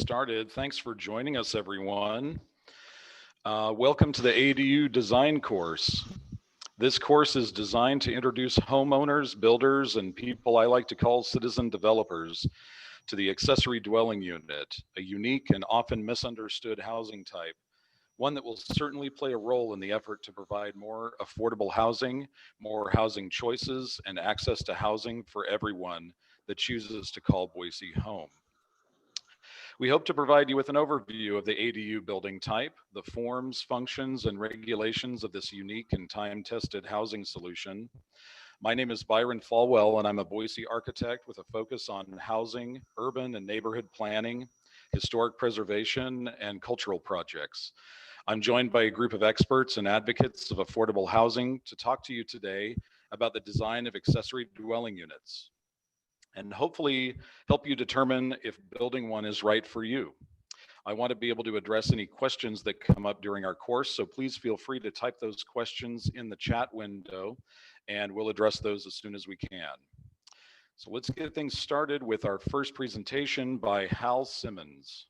started. Thanks for joining us, everyone. Welcome to the ADU design course. This course is designed to introduce homeowners, builders, and people I like to call citizen developers to the accessory dwelling unit, a unique and often misunderstood housing type, one that will certainly play a role in the effort to provide more affordable housing, more housing choices, and access to housing for everyone that chooses to call Boise home. We hope to provide you with an overview of the ADU building type, the forms, functions, and regulations of this unique and time-tested housing solution. My name is Byron Falwell, and I'm a Boise architect with a focus on housing, urban and neighborhood planning, historic preservation, and cultural projects. I'm joined by a group of experts and advocates of affordable housing to talk to you today about the design of accessory dwelling units, and hopefully help you determine if building one is right for you. I want to be able to address any questions that come up during our course, so please feel free to type those questions in the chat window, and we'll address those as soon as we can. So let's get things started with our first presentation by Hal Simmons.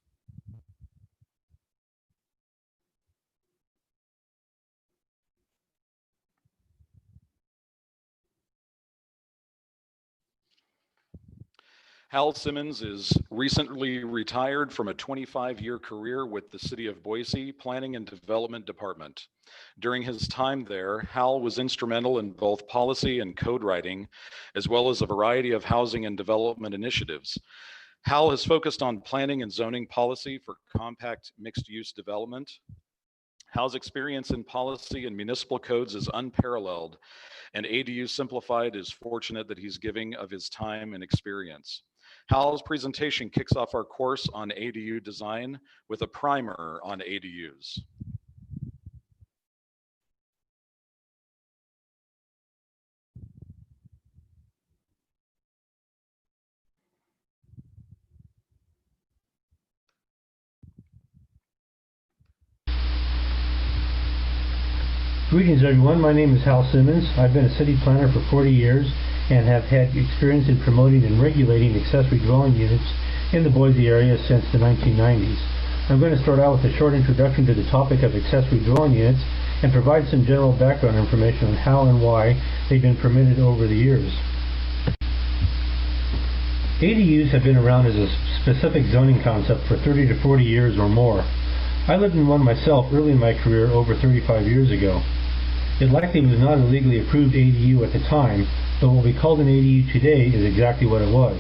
Hal Simmons is recently retired from a 25-year career with the City of Boise Planning and Development Department. During his time there, Hal was instrumental in both policy and code writing, as well as a variety of housing and development initiatives. Hal has focused on planning and zoning policy for compact mixed-use development. Hal's experience in policy and municipal codes is unparalleled, and ADU Simplified is fortunate that he's giving of his time and experience. Hal's presentation kicks off our course on ADU design with a primer on ADUs. Greetings everyone, my name is Hal Simmons. I've been a city planner for 40 years and have had experience in promoting and regulating accessory dwelling units in the Boise area since the 1990s. I'm going to start out with a short introduction to the topic of accessory dwelling units and provide some general background information on how and why they've been permitted over the years. ADUs have been around as a specific zoning concept for 30 to 40 years or more. I lived in one myself early in my career over 35 years ago. It likely was not a legally approved ADU at the time, but what we call an ADU today is exactly what it was.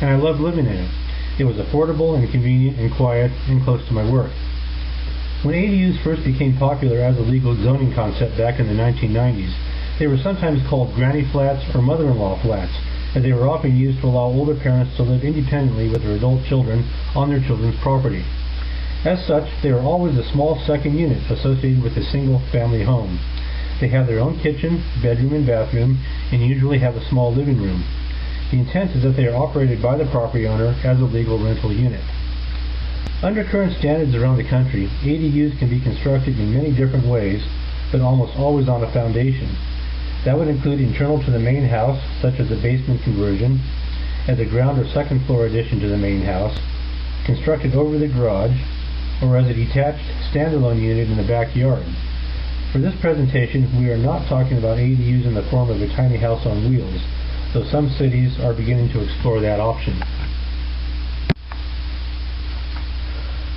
And I loved living in it. It was affordable and convenient and quiet and close to my work. When ADUs first became popular as a legal zoning concept back in the 1990s, they were sometimes called granny flats or mother-in-law flats, as they were often used to allow older parents to live independently with their adult children on their children's property. As such, they were always a small second unit associated with a single-family home. They have their own kitchen, bedroom, and bathroom, and usually have a small living room. The intent is that they are operated by the property owner as a legal rental unit. Under current standards around the country, ADUs can be constructed in many different ways, but almost always on a foundation. That would include internal to the main house, such as a basement conversion, as a ground or second floor addition to the main house, constructed over the garage, or as a detached standalone unit in the backyard. For this presentation, we are not talking about ADUs in the form of a tiny house on wheels, though some cities are beginning to explore that option.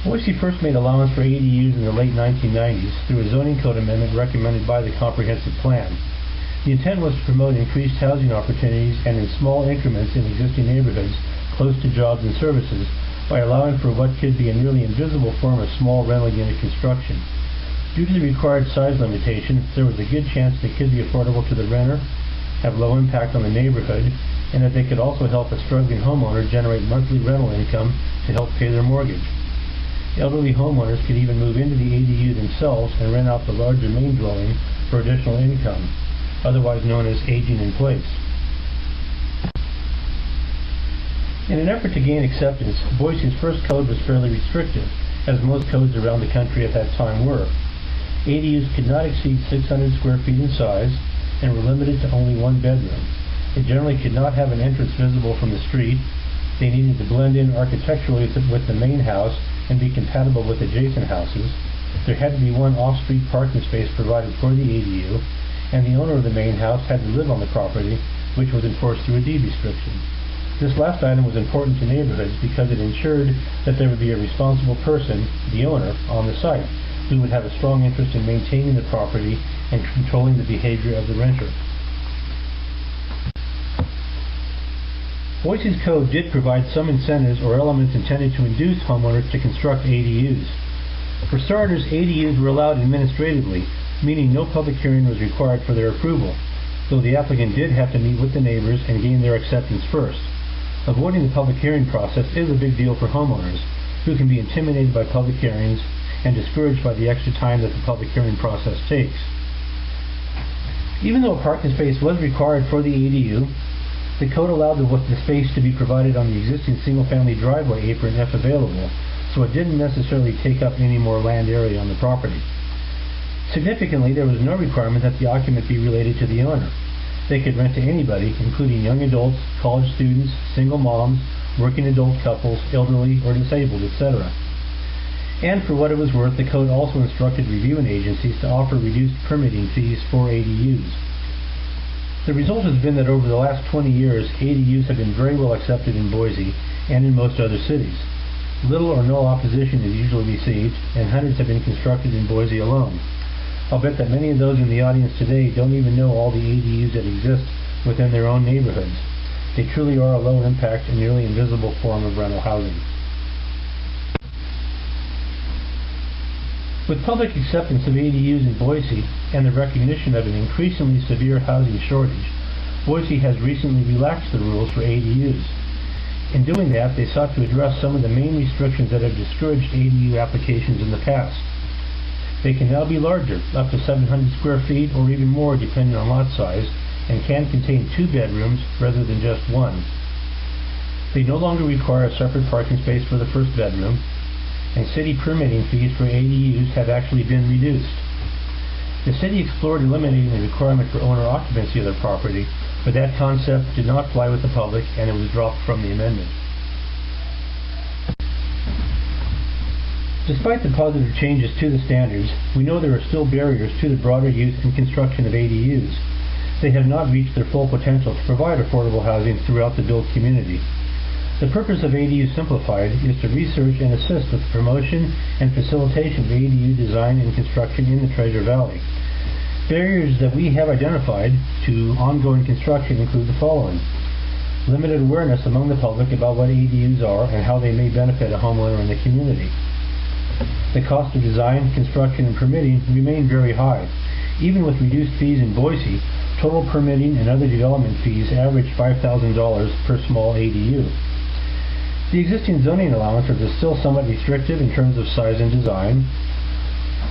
Boise first made allowance for ADUs in the late 1990s through a zoning code amendment recommended by the Comprehensive Plan. The intent was to promote increased housing opportunities and in small increments in existing neighborhoods close to jobs and services by allowing for what could be a nearly invisible form of small rental unit construction. Due to the required size limitation, there was a good chance they could be affordable to the renter, have low impact on the neighborhood, and that they could also help a struggling homeowner generate monthly rental income to help pay their mortgage. Elderly homeowners could even move into the ADU themselves and rent out the larger main dwelling for additional income, otherwise known as aging in place. In an effort to gain acceptance, Boise's first code was fairly restrictive, as most codes around the country at that time were. ADUs could not exceed 600 square feet in size and were limited to only one bedroom. It generally could not have an entrance visible from the street, They needed to blend in architecturally with the main house and be compatible with adjacent houses. There had to be one off-street parking space provided for the ADU, and the owner of the main house had to live on the property, which was enforced through a deed restriction. This last item was important to neighborhoods because it ensured that there would be a responsible person, the owner, on the site, who would have a strong interest in maintaining the property and controlling the behavior of the renter. Boise's code did provide some incentives or elements intended to induce homeowners to construct ADUs. For starters, ADUs were allowed administratively, meaning no public hearing was required for their approval, though the applicant did have to meet with the neighbors and gain their acceptance first. Avoiding the public hearing process is a big deal for homeowners, who can be intimidated by public hearings and discouraged by the extra time that the public hearing process takes. Even though a parking space was required for the ADU, the code allowed the space to be provided on the existing single-family driveway apron if available, so it didn't necessarily take up any more land area on the property. Significantly, there was no requirement that the occupant be related to the owner. They could rent to anybody, including young adults, college students, single moms, working adult couples, elderly or disabled, etc. And for what it was worth, the code also instructed reviewing agencies to offer reduced permitting fees for ADUs. The result has been that over the last 20 years, ADUs have been very well accepted in Boise and in most other cities. Little or no opposition is usually received, and hundreds have been constructed in Boise alone. I'll bet that many of those in the audience today don't even know all the ADUs that exist within their own neighborhoods. They truly are a low-impact and nearly invisible form of rental housing. With public acceptance of ADUs in Boise and the recognition of an increasingly severe housing shortage, Boise has recently relaxed the rules for ADUs. In doing that, they sought to address some of the main restrictions that have discouraged ADU applications in the past. They can now be larger, up to 700 square feet or even more depending on lot size, and can contain 2 bedrooms rather than just 1. They no longer require a separate parking space for the first bedroom, and city permitting fees for ADUs have actually been reduced. The city explored eliminating the requirement for owner occupancy of the property, but that concept did not fly with the public and it was dropped from the amendment. Despite the positive changes to the standards, we know there are still barriers to the broader use and construction of ADUs. They have not reached their full potential to provide affordable housing throughout the built community. The purpose of ADU Simplified is to research and assist with the promotion and facilitation of ADU design and construction in the Treasure Valley. Barriers that we have identified to ongoing construction include the following: limited awareness among the public about what ADUs are and how they may benefit a homeowner in the community. The cost of design, construction, and permitting remain very high. Even with reduced fees in Boise, total permitting and other development fees average $5,000 per small ADU. The existing zoning allowances are still somewhat restrictive in terms of size and design.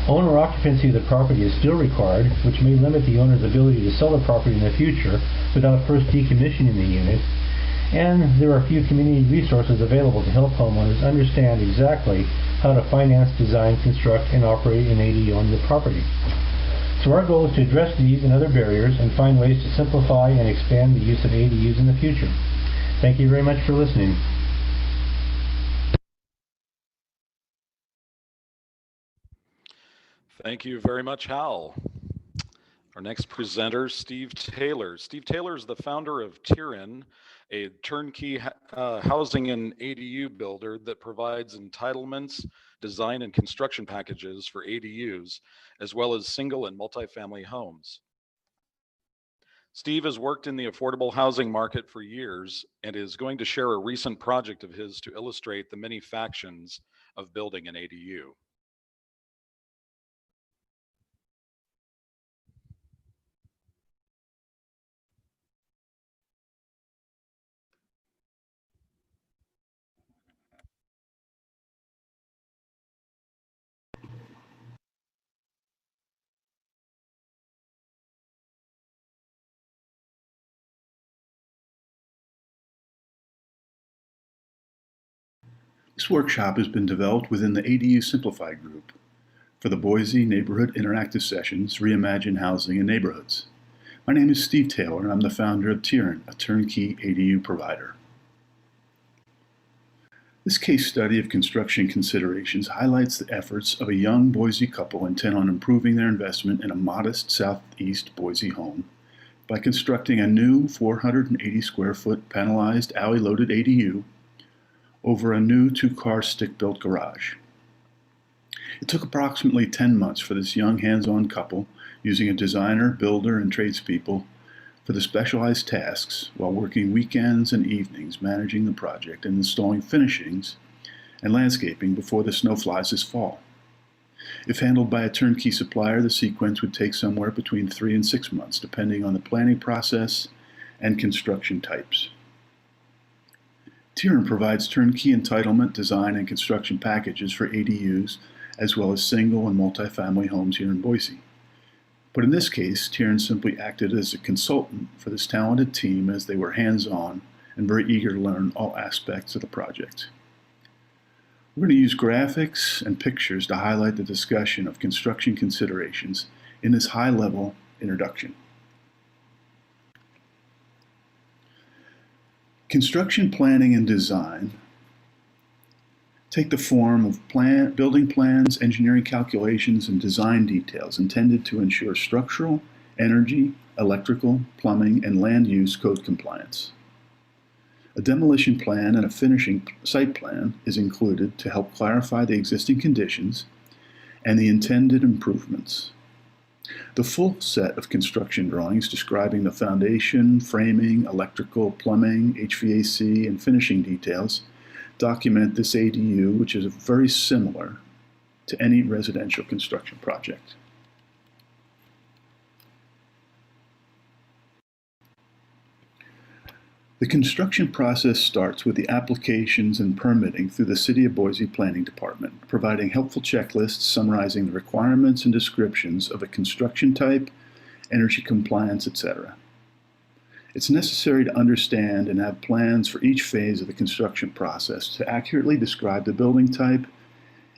Owner occupancy of the property is still required, which may limit the owner's ability to sell the property in the future without first decommissioning the unit. And there are few community resources available to help homeowners understand exactly how to finance, design, construct, and operate an ADU on the property. So our goal is to address these and other barriers and find ways to simplify and expand the use of ADUs in the future. Thank you very much for listening. Thank you very much, Hal. Our next presenter, Steve Taylor. Steve Taylor is the founder of Tyrion, a turnkey housing and ADU builder that provides entitlements, design, and construction packages for ADUs, as well as single and multifamily homes. Steve has worked in the affordable housing market for years and is going to share a recent project of his to illustrate the many factions of building an ADU. This workshop has been developed within the ADU Simplified group for the Boise Neighborhood Interactive Sessions Reimagine Housing and Neighborhoods. My name is Steve Taylor and I'm the founder of Tyrion, a turnkey ADU provider. This case study of construction considerations highlights the efforts of a young Boise couple intent on improving their investment in a modest southeast Boise home by constructing a new 480 square foot panelized alley-loaded ADU over a new two-car stick-built garage. It took approximately 10 months for this young hands-on couple, using a designer, builder, and tradespeople for the specialized tasks while working weekends and evenings managing the project and installing finishings and landscaping before the snow flies this fall. If handled by a turnkey supplier, the sequence would take somewhere between 3 and 6 months, depending on the planning process and construction types. Tieran provides turnkey entitlement, design, and construction packages for ADUs, as well as single and multifamily homes here in Boise. But in this case, Tieran simply acted as a consultant for this talented team as they were hands-on and very eager to learn all aspects of the project. We're going to use graphics and pictures to highlight the discussion of construction considerations in this high-level introduction. Construction planning and design take the form of building plans, engineering calculations, and design details intended to ensure structural, energy, electrical, plumbing, and land use code compliance. A demolition plan and a finishing site plan is included to help clarify the existing conditions and the intended improvements. The full set of construction drawings describing the foundation, framing, electrical, plumbing, HVAC, and finishing details document this ADU, which is very similar to any residential construction project. The construction process starts with the applications and permitting through the City of Boise Planning Department, providing helpful checklists summarizing the requirements and descriptions of a construction type, energy compliance, etc. It's necessary to understand and have plans for each phase of the construction process to accurately describe the building type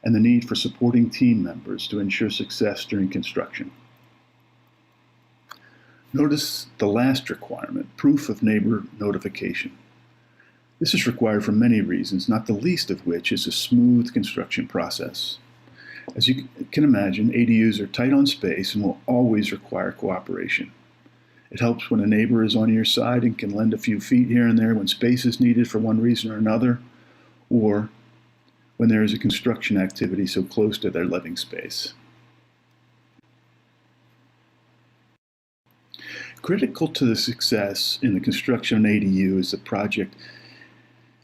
and the need for supporting team members to ensure success during construction. Notice the last requirement, proof of neighbor notification. This is required for many reasons, not the least of which is a smooth construction process. As you can imagine, ADUs are tight on space and will always require cooperation. It helps when a neighbor is on your side and can lend a few feet here and there when space is needed for one reason or another, or when there is a construction activity so close to their living space. Critical to the success in the construction of an ADU is the project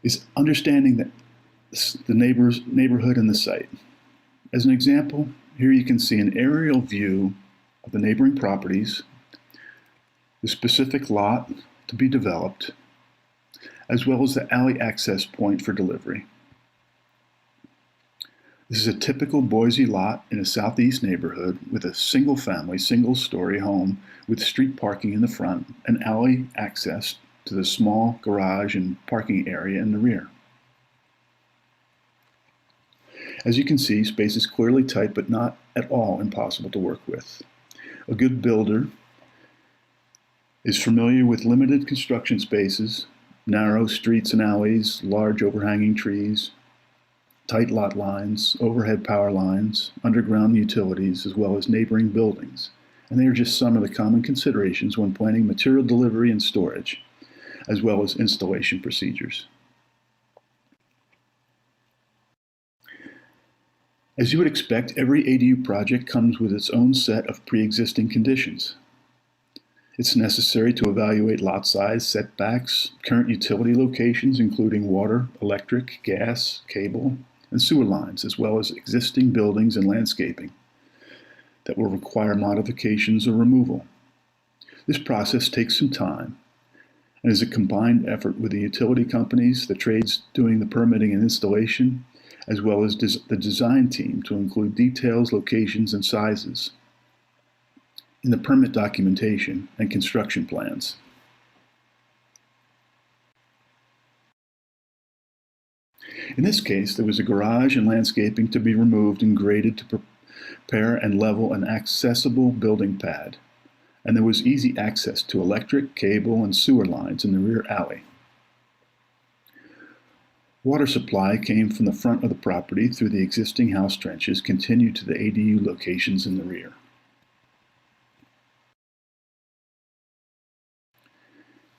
is understanding the neighborhood and the site. As an example, here you can see an aerial view of the neighboring properties, the specific lot to be developed, as well as the alley access point for delivery. This is a typical Boise lot in a southeast neighborhood with a single-family, single-story home with street parking in the front and alley access to the small garage and parking area in the rear. As you can see, space is clearly tight, but not at all impossible to work with. A good builder is familiar with limited construction spaces, narrow streets and alleys, large overhanging trees, tight lot lines, overhead power lines, underground utilities, as well as neighboring buildings. And they are just some of the common considerations when planning material delivery and storage, as well as installation procedures. As you would expect, every ADU project comes with its own set of pre-existing conditions. It's necessary to evaluate lot size, setbacks, current utility locations, including water, electric, gas, cable, and sewer lines, as well as existing buildings and landscaping that will require modifications or removal. This process takes some time and is a combined effort with the utility companies, the trades doing the permitting and installation, as well as the design team to include details, locations, and sizes in the permit documentation and construction plans. In this case, there was a garage and landscaping to be removed and graded to prepare and level an accessible building pad, and there was easy access to electric, cable, and sewer lines in the rear alley. Water supply came from the front of the property through the existing house trenches, continued to the ADU locations in the rear.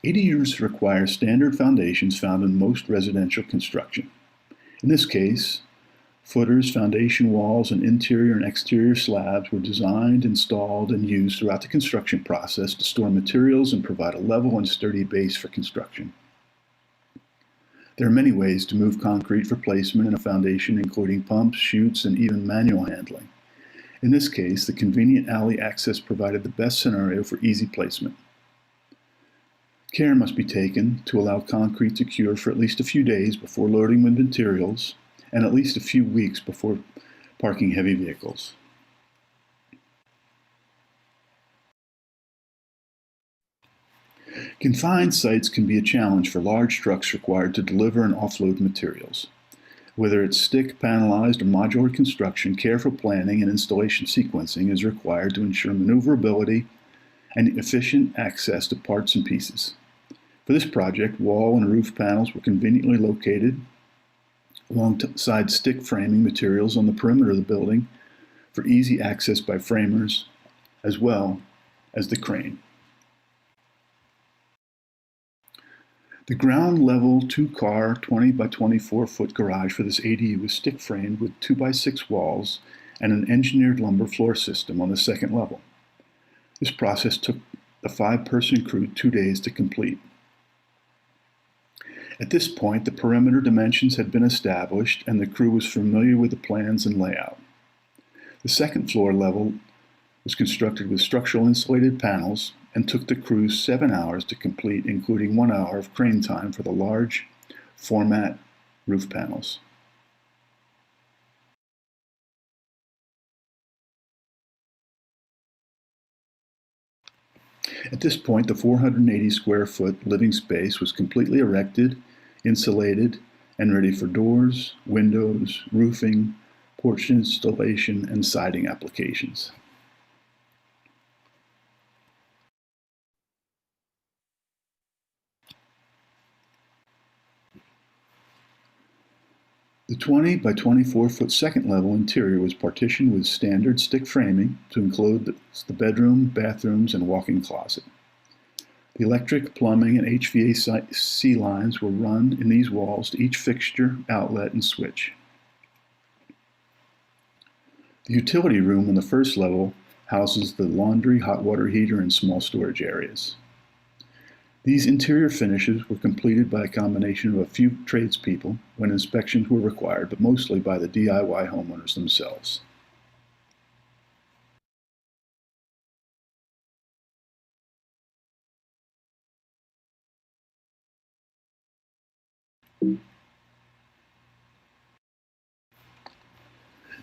ADUs require standard foundations found in most residential construction. In this case, footers, foundation walls, and interior and exterior slabs were designed, installed, and used throughout the construction process to store materials and provide a level and sturdy base for construction. There are many ways to move concrete for placement in a foundation, including pumps, chutes, and even manual handling. In this case, the convenient alley access provided the best scenario for easy placement. Care must be taken to allow concrete to cure for at least a few days before loading with materials and at least a few weeks before parking heavy vehicles. Confined sites can be a challenge for large trucks required to deliver and offload materials. Whether it's stick, panelized, or modular construction, careful planning and installation sequencing is required to ensure maneuverability and efficient access to parts and pieces. For this project, wall and roof panels were conveniently located alongside stick framing materials on the perimeter of the building for easy access by framers, as well as the crane. The ground level 2-car 20 by 24 foot garage for this ADU was stick framed with 2x6 walls and an engineered lumber floor system on the second level. This process took the 5-person crew 2 days to complete. At this point, the perimeter dimensions had been established and the crew was familiar with the plans and layout. The second floor level was constructed with structural insulated panels and took the crew 7 hours to complete, including 1 hour of crane time for the large format roof panels. At this point, the 480 square foot living space was completely erected, insulated, and ready for doors, windows, roofing, porch installation, and siding applications. The 20 by 24 foot second level interior was partitioned with standard stick framing to include the bedroom, bathrooms, and walk-in closet. The electric, plumbing, and HVAC lines were run in these walls to each fixture, outlet, and switch. The utility room on the first level houses the laundry, hot water heater, and small storage areas. These interior finishes were completed by a combination of a few tradespeople when inspections were required, but mostly by the DIY homeowners themselves.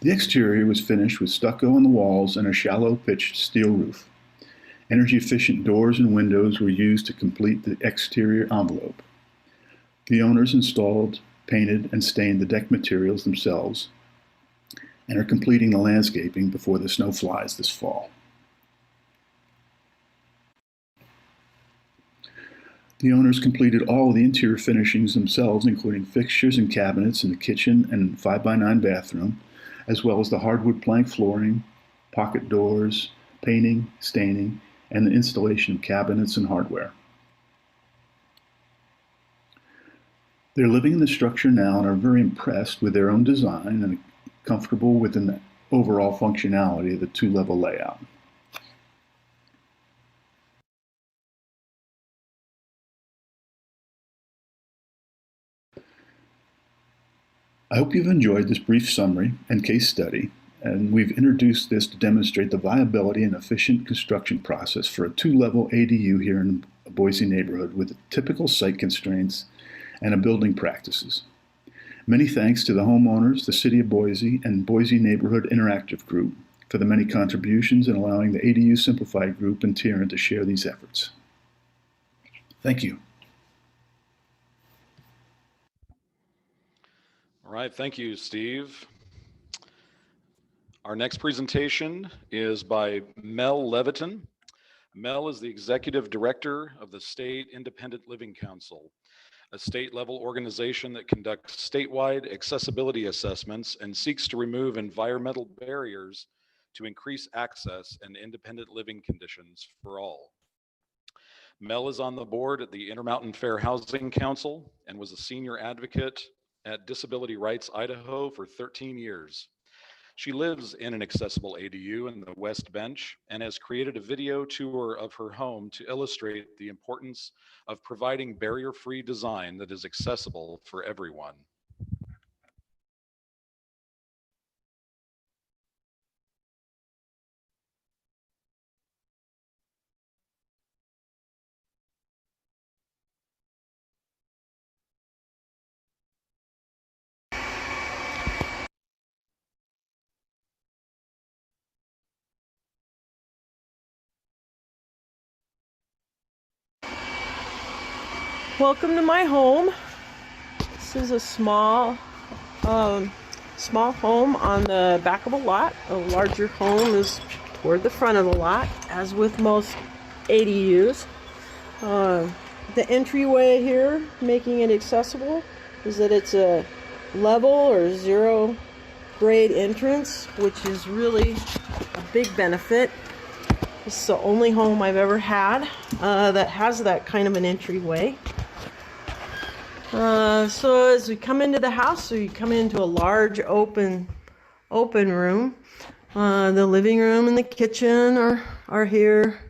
The exterior was finished with stucco on the walls and a shallow pitched steel roof. Energy-efficient doors and windows were used to complete the exterior envelope. The owners installed, painted, and stained the deck materials themselves and are completing the landscaping before the snow flies this fall. The owners completed all of the interior finishings themselves, including fixtures and cabinets in the kitchen and 5x9 bathroom, as well as the hardwood plank flooring, pocket doors, painting, staining, and the installation of cabinets and hardware. They're living in the structure now and are very impressed with their own design and comfortable within the overall functionality of the 2-level layout. I hope you've enjoyed this brief summary and case study, and we've introduced this to demonstrate the viability and efficient construction process for a 2-level ADU here in a Boise neighborhood with typical site constraints and building practices. Many thanks to the homeowners, the City of Boise, and Boise Neighborhood Interactive Group for the many contributions and allowing the ADU Simplified Group and Tyran to share these efforts. Thank you. All right, thank you, Steve. Our next presentation is by Mel Leviton. Mel is the Executive Director of the State Independent Living Council. a state-level organization that conducts statewide accessibility assessments and seeks to remove environmental barriers to increase access and independent living conditions for all. Mel is on the board at the Intermountain Fair Housing Council and was a senior advocate at Disability Rights Idaho for 13 years. She lives in an accessible ADU in the West Bench and has created a video tour of her home to illustrate the importance of providing barrier-free design that is accessible for everyone. Welcome to my home. This is a small home on the back of a lot. A larger home is toward the front of the lot, as with most ADUs. The entryway here, making it accessible, is that it's a level or zero grade entrance, which is really a big benefit. This is the only home I've ever had that has that kind of an entryway. So as we come into the house, we come into a large open room. The living room and the kitchen are here.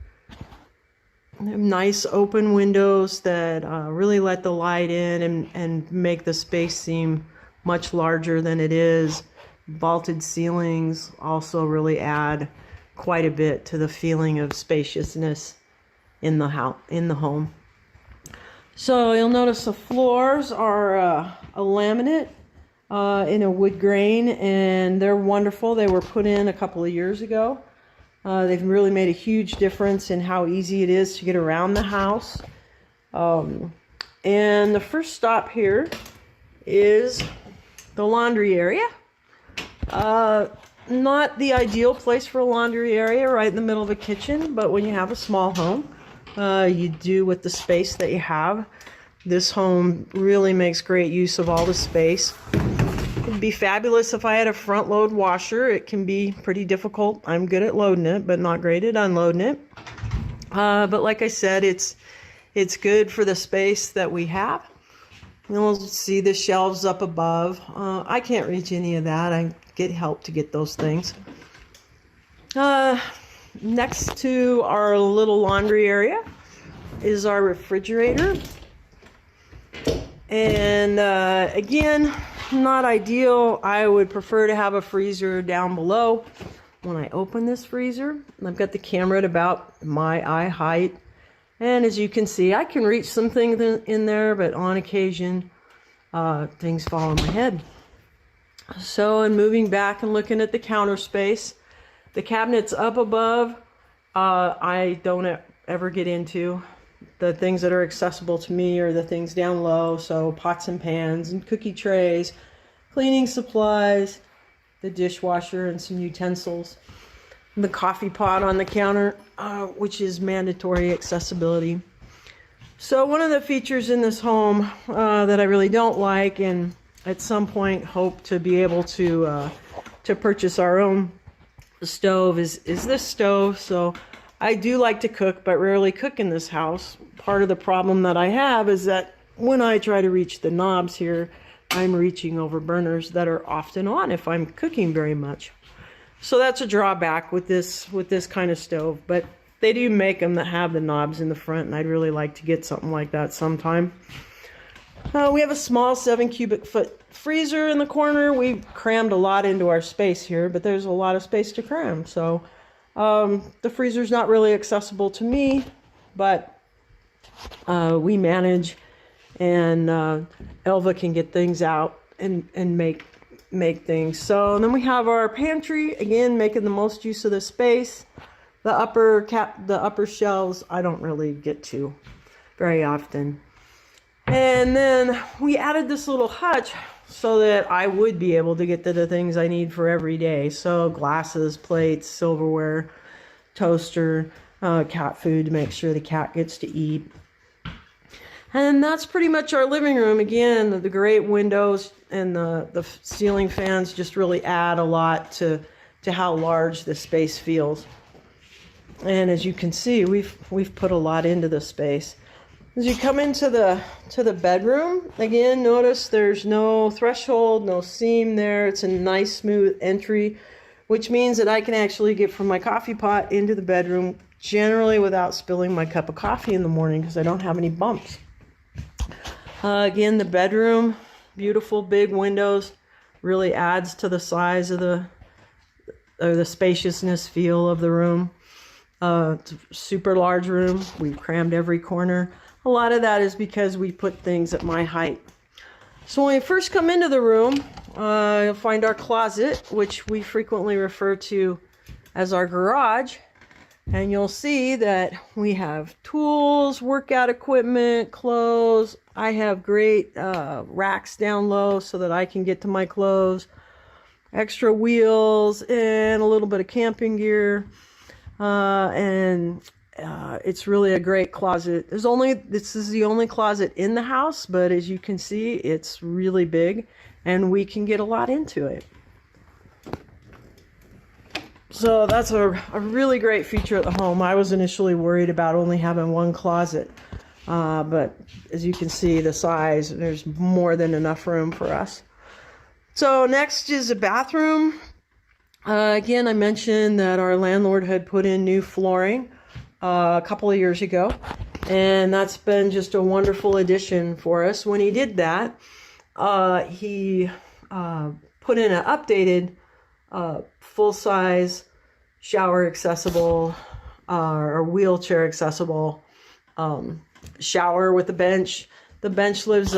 They have nice open windows that really let the light in and make the space seem much larger than it is. Vaulted ceilings also really add quite a bit to the feeling of spaciousness in the home. So you'll notice the floors are a laminate in a wood grain, and they're wonderful. They were put in a couple of years ago. They've really made a huge difference in how easy it is to get around the house. And the first stop here is the laundry area. Not the ideal place for a laundry area right in the middle of a kitchen, but when you have a small home, you do with the space that you have. This home really makes great use of all the space. It'd be fabulous if I had a front load washer. It can be pretty difficult. I'm good at loading it, but not great at unloading it. But like I said, it's good for the space that we have. You'll see the shelves up above. I can't reach any of that. I get help to get those things. Next to our little laundry area is our refrigerator. And again, not ideal. I would prefer to have a freezer down below. When I open this freezer, I've got the camera at about my eye height. And as you can see, I can reach some things in there, but on occasion, things fall on my head. So in moving back and looking at the counter space, the cabinets up above, I don't ever get into. The things that are accessible to me are the things down low, so pots and pans and cookie trays, cleaning supplies, the dishwasher and some utensils, the coffee pot on the counter, which is mandatory accessibility. So one of the features in this home that I really don't like, and at some point hope to be able to purchase our own stove, is this stove. So I do like to cook, but rarely cook in this house. Part of the problem that I have is that when I try to reach the knobs here, I'm reaching over burners that are often on if I'm cooking very much. So that's a drawback with this kind of stove, but they do make them that have the knobs in the front, and I'd really like to get something like that sometime. We have a small 7 cubic foot freezer in the corner. We've crammed a lot into our space here, but there's a lot of space to cram. So the freezer's not really accessible to me, but we manage, and Elva can get things out and make things. So then we have our pantry, again, making the most use of the space. The upper shelves I don't really get to very often. And then we added this little hutch so that I would be able to get to the things I need for every day. So glasses, plates, silverware, toaster, cat food to make sure the cat gets to eat. And that's pretty much our living room. Again, the great windows and the ceiling fans just really add a lot to how large the space feels. And as you can see, we've put a lot into the space. As you come into the bedroom, again, notice there's no threshold, no seam there. It's a nice smooth entry, which means that I can actually get from my coffee pot into the bedroom generally without spilling my cup of coffee in the morning because I don't have any bumps. Again, the bedroom, beautiful big windows, really adds to the size of the spaciousness feel of the room. It's a super large room. We've crammed every corner. A lot of that is because we put things at my height. So when we first come into the room, you'll find our closet, which we frequently refer to as our garage. And you'll see that we have tools, workout equipment, clothes. I have great racks down low so that I can get to my clothes, extra wheels, and a little bit of camping gear. It's really a great closet. This is the only closet in the house, but as you can see, it's really big and we can get a lot into it. So that's a really great feature of the home. I was initially worried about only having one closet, but as you can see, the size, there's more than enough room for us. So next is a bathroom. Again, I mentioned that our landlord had put in new flooring a couple of years ago, and that's been just a wonderful addition for us. When he did that, he put in an updated full-size shower accessible or wheelchair accessible shower with a bench. The bench lifts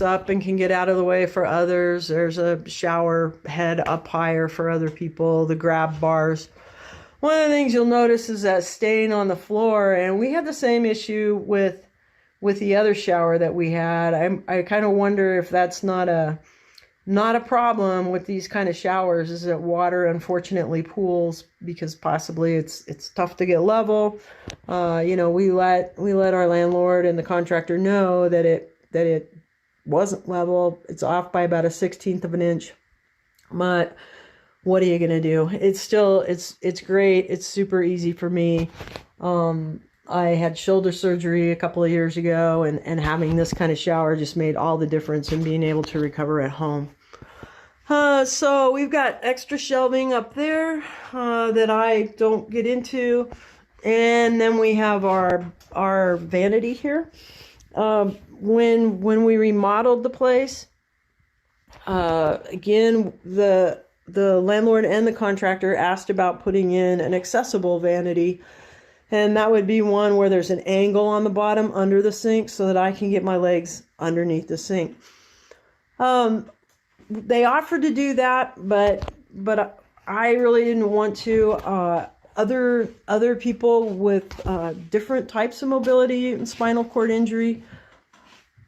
up and can get out of the way for others. There's a shower head up higher for other people, the grab bars. One of the things you'll notice is that stain on the floor, and we had the same issue with the other shower that we had. I kind of wonder if that's not a problem with these kind of showers, is that water unfortunately pools because possibly it's tough to get level. We let our landlord and the contractor know that it wasn't level. It's off by about 1/16 of an inch. But what are you gonna do? It's great. It's super easy for me. I had shoulder surgery a couple of years ago, and having this kind of shower just made all the difference in being able to recover at home. So we've got extra shelving up there that I don't get into. And then we have our vanity here. When we remodeled the place, again, the landlord and the contractor asked about putting in an accessible vanity. And that would be one where there's an angle on the bottom under the sink so that I can get my legs underneath the sink. They offered to do that, but I really didn't want to. Other people with different types of mobility and spinal cord injury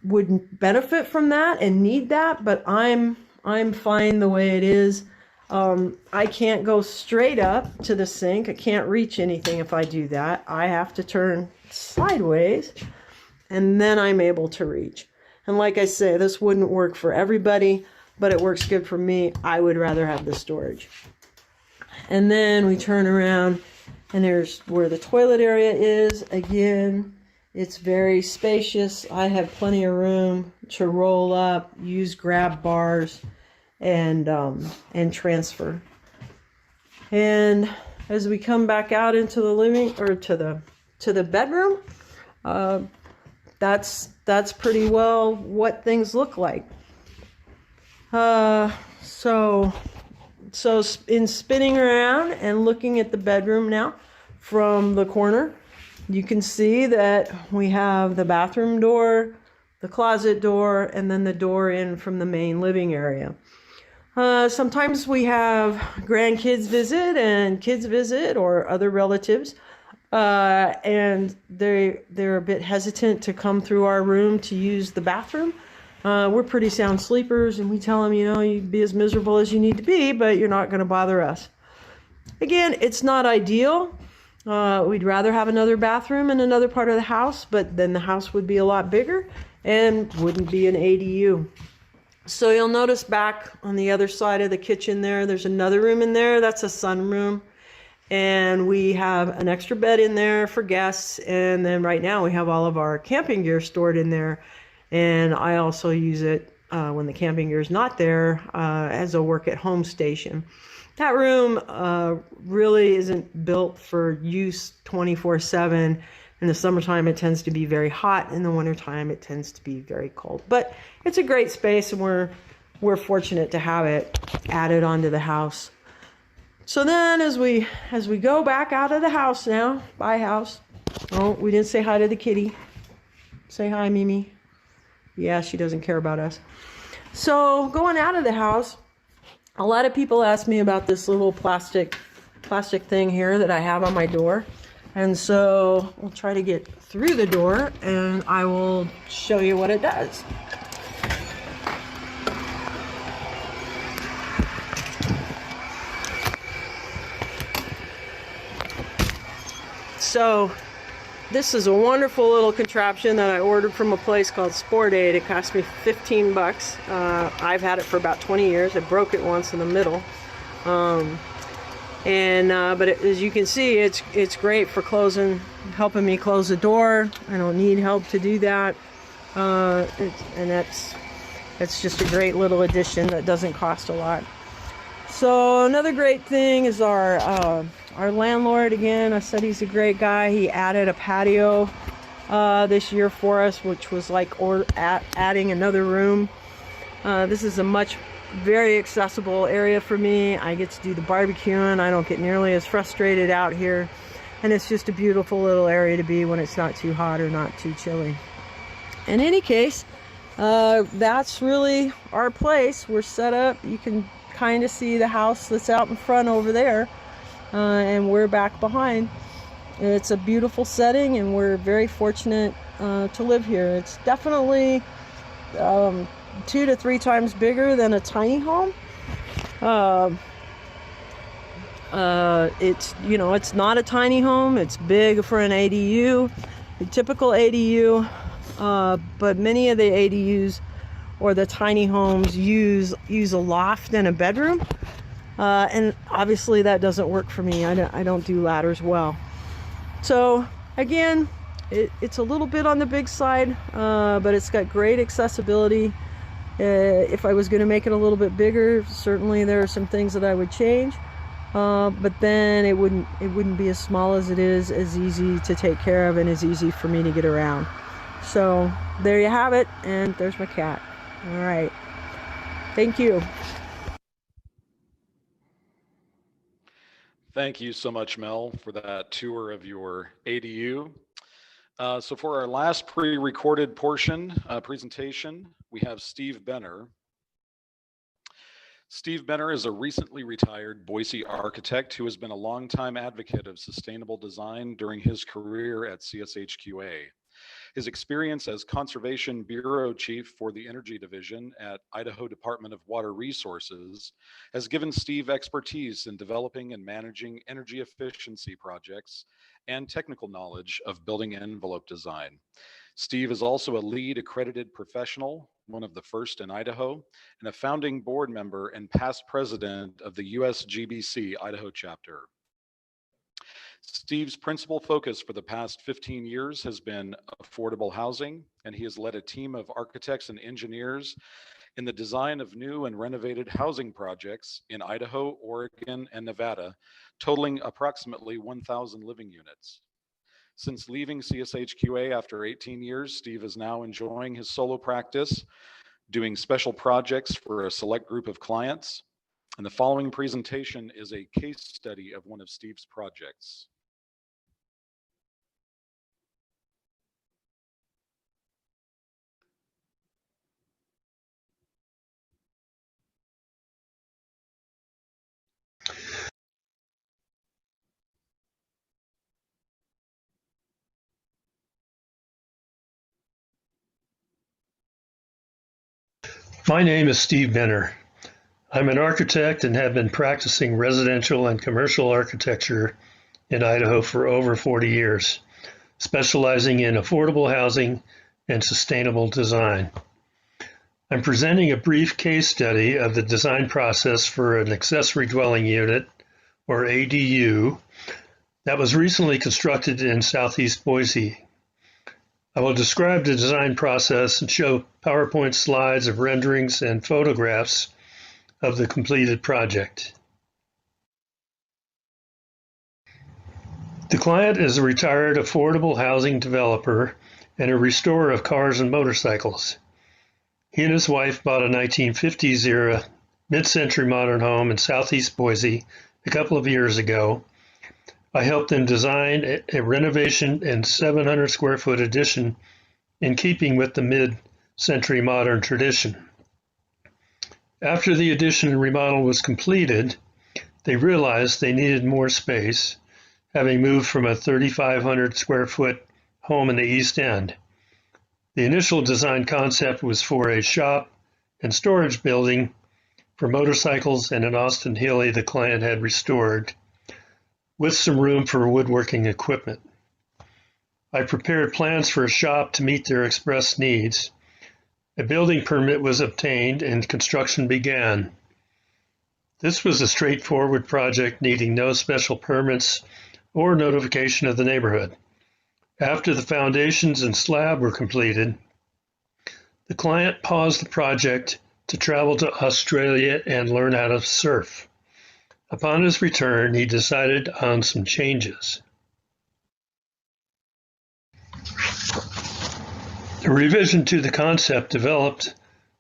would benefit from that and need that, but I'm fine the way it is. I can't go straight up to the sink. I can't reach anything if I do that. I have to turn sideways, and then I'm able to reach. And like I say, this wouldn't work for everybody, but it works good for me. I would rather have the storage. And then we turn around, and there's where the toilet area is. Again, it's very spacious. I have plenty of room to roll up, use grab bars, and transfer. And as we come back out into the living or to the bedroom, that's pretty well what things look like. So in spinning around and looking at the bedroom now from the corner, you can see that we have the bathroom door, the closet door, and then the door in from the main living area. Sometimes we have grandkids visit and kids visit or other relatives, and they're a bit hesitant to come through our room to use the bathroom. We're pretty sound sleepers, and we tell them, you be as miserable as you need to be, but you're not going to bother us. Again, it's not ideal. We'd rather have another bathroom in another part of the house, but then the house would be a lot bigger and wouldn't be an ADU. So you'll notice back on the other side of the kitchen there's another room in there. That's a sunroom. And we have an extra bed in there for guests. And then right now we have all of our camping gear stored in there. And I also use it when the camping gear is not there as a work at home station. That room really isn't built for use 24/7. In the summertime, it tends to be very hot. In the wintertime, it tends to be very cold. But it's a great space, and we're fortunate to have it added onto the house. So then as we go back out of the house now, by house. Oh, we didn't say hi to the kitty. Say hi, Mimi. Yeah, she doesn't care about us. So going out of the house, a lot of people ask me about this little plastic thing here that I have on my door. And so we'll try to get through the door and I will show you what it does. So this is a wonderful little contraption that I ordered from a place called Sport Aid. It cost me 15 bucks. I've had it for about 20 years. I broke it once in the middle. But as you can see, it's great for helping me close the door. I don't need help to do that. That's just a great little addition that doesn't cost a lot. So another great thing is our landlord. Again, I said he's a great guy. He added a patio this year for us, which was like adding another room. This is a very accessible area for me. I get to do the barbecuing. I don't get nearly as frustrated out here. And it's just a beautiful little area to be when it's not too hot or not too chilly. In any case, that's really our place. We're set up. You can kind of see the house that's out in front over there. And we're back behind. It's a beautiful setting and we're very fortunate to live here. It's definitely 2 to 3 times bigger than a tiny home. It's not a tiny home. It's big for an ADU, a typical ADU. But many of the ADUs or the tiny homes use a loft and a bedroom. And obviously that doesn't work for me. I don't do ladders well. So again, it's a little bit on the big side, but it's got great accessibility. If I was going to make it a little bit bigger, certainly there are some things that I would change. But then it wouldn't be as small as it is, as easy to take care of, and as easy for me to get around. So there you have it, and there's my cat. All right. Thank you. Thank you so much, Mel, for that tour of your ADU. So for our last pre-recorded presentation, we have Steve Benner. Steve Benner is a recently retired Boise architect who has been a longtime advocate of sustainable design during his career at CSHQA. His experience as Conservation Bureau Chief for the Energy Division at Idaho Department of Water Resources has given Steve expertise in developing and managing energy efficiency projects and technical knowledge of building envelope design. Steve is also a LEED accredited professional, one of the first in Idaho, and a founding board member and past president of the USGBC Idaho chapter. Steve's principal focus for the past 15 years has been affordable housing, and he has led a team of architects and engineers in the design of new and renovated housing projects in Idaho, Oregon, and Nevada, totaling approximately 1,000 living units. Since leaving CSHQA after 18 years, Steve is now enjoying his solo practice, doing special projects for a select group of clients. And the following presentation is a case study of one of Steve's projects. My name is Steve Benner. I'm an architect and have been practicing residential and commercial architecture in Idaho for over 40 years, specializing in affordable housing and sustainable design. I'm presenting a brief case study of the design process for an accessory dwelling unit, or ADU, that was recently constructed in southeast Boise. I will describe the design process and show PowerPoint slides of renderings and photographs of the completed project. The client is a retired affordable housing developer and a restorer of cars and motorcycles. He and his wife bought a 1950s era mid-century modern home in southeast Boise a couple of years ago. I helped them design a renovation and 700 square foot addition in keeping with the mid-century modern tradition. After the addition and remodel was completed, they realized they needed more space, having moved from a 3,500 square foot home in the East End. The initial design concept was for a shop and storage building for motorcycles and an Austin Healey the client had restored, with some room for woodworking equipment. I prepared plans for a shop to meet their express needs. A building permit was obtained and construction began. This was a straightforward project needing no special permits or notification of the neighborhood. After the foundations and slab were completed, the client paused the project to travel to Australia and learn how to surf. Upon his return, he decided on some changes. A revision to the concept developed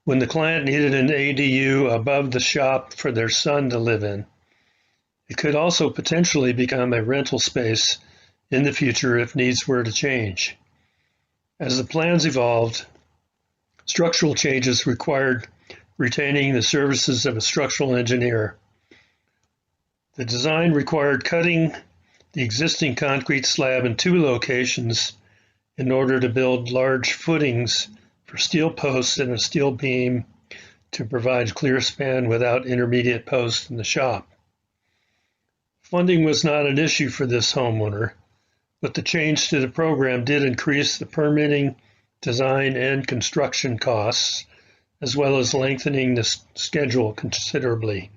when the client needed an ADU above the shop for their son to live in. It could also potentially become a rental space in the future if needs were to change. As the plans evolved, structural changes required retaining the services of a structural engineer. The design required cutting the existing concrete slab in 2 locations in order to build large footings for steel posts and a steel beam to provide clear span without intermediate posts in the shop. Funding was not an issue for this homeowner, but the change to the program did increase the permitting, design, and construction costs, as well as lengthening the schedule considerably.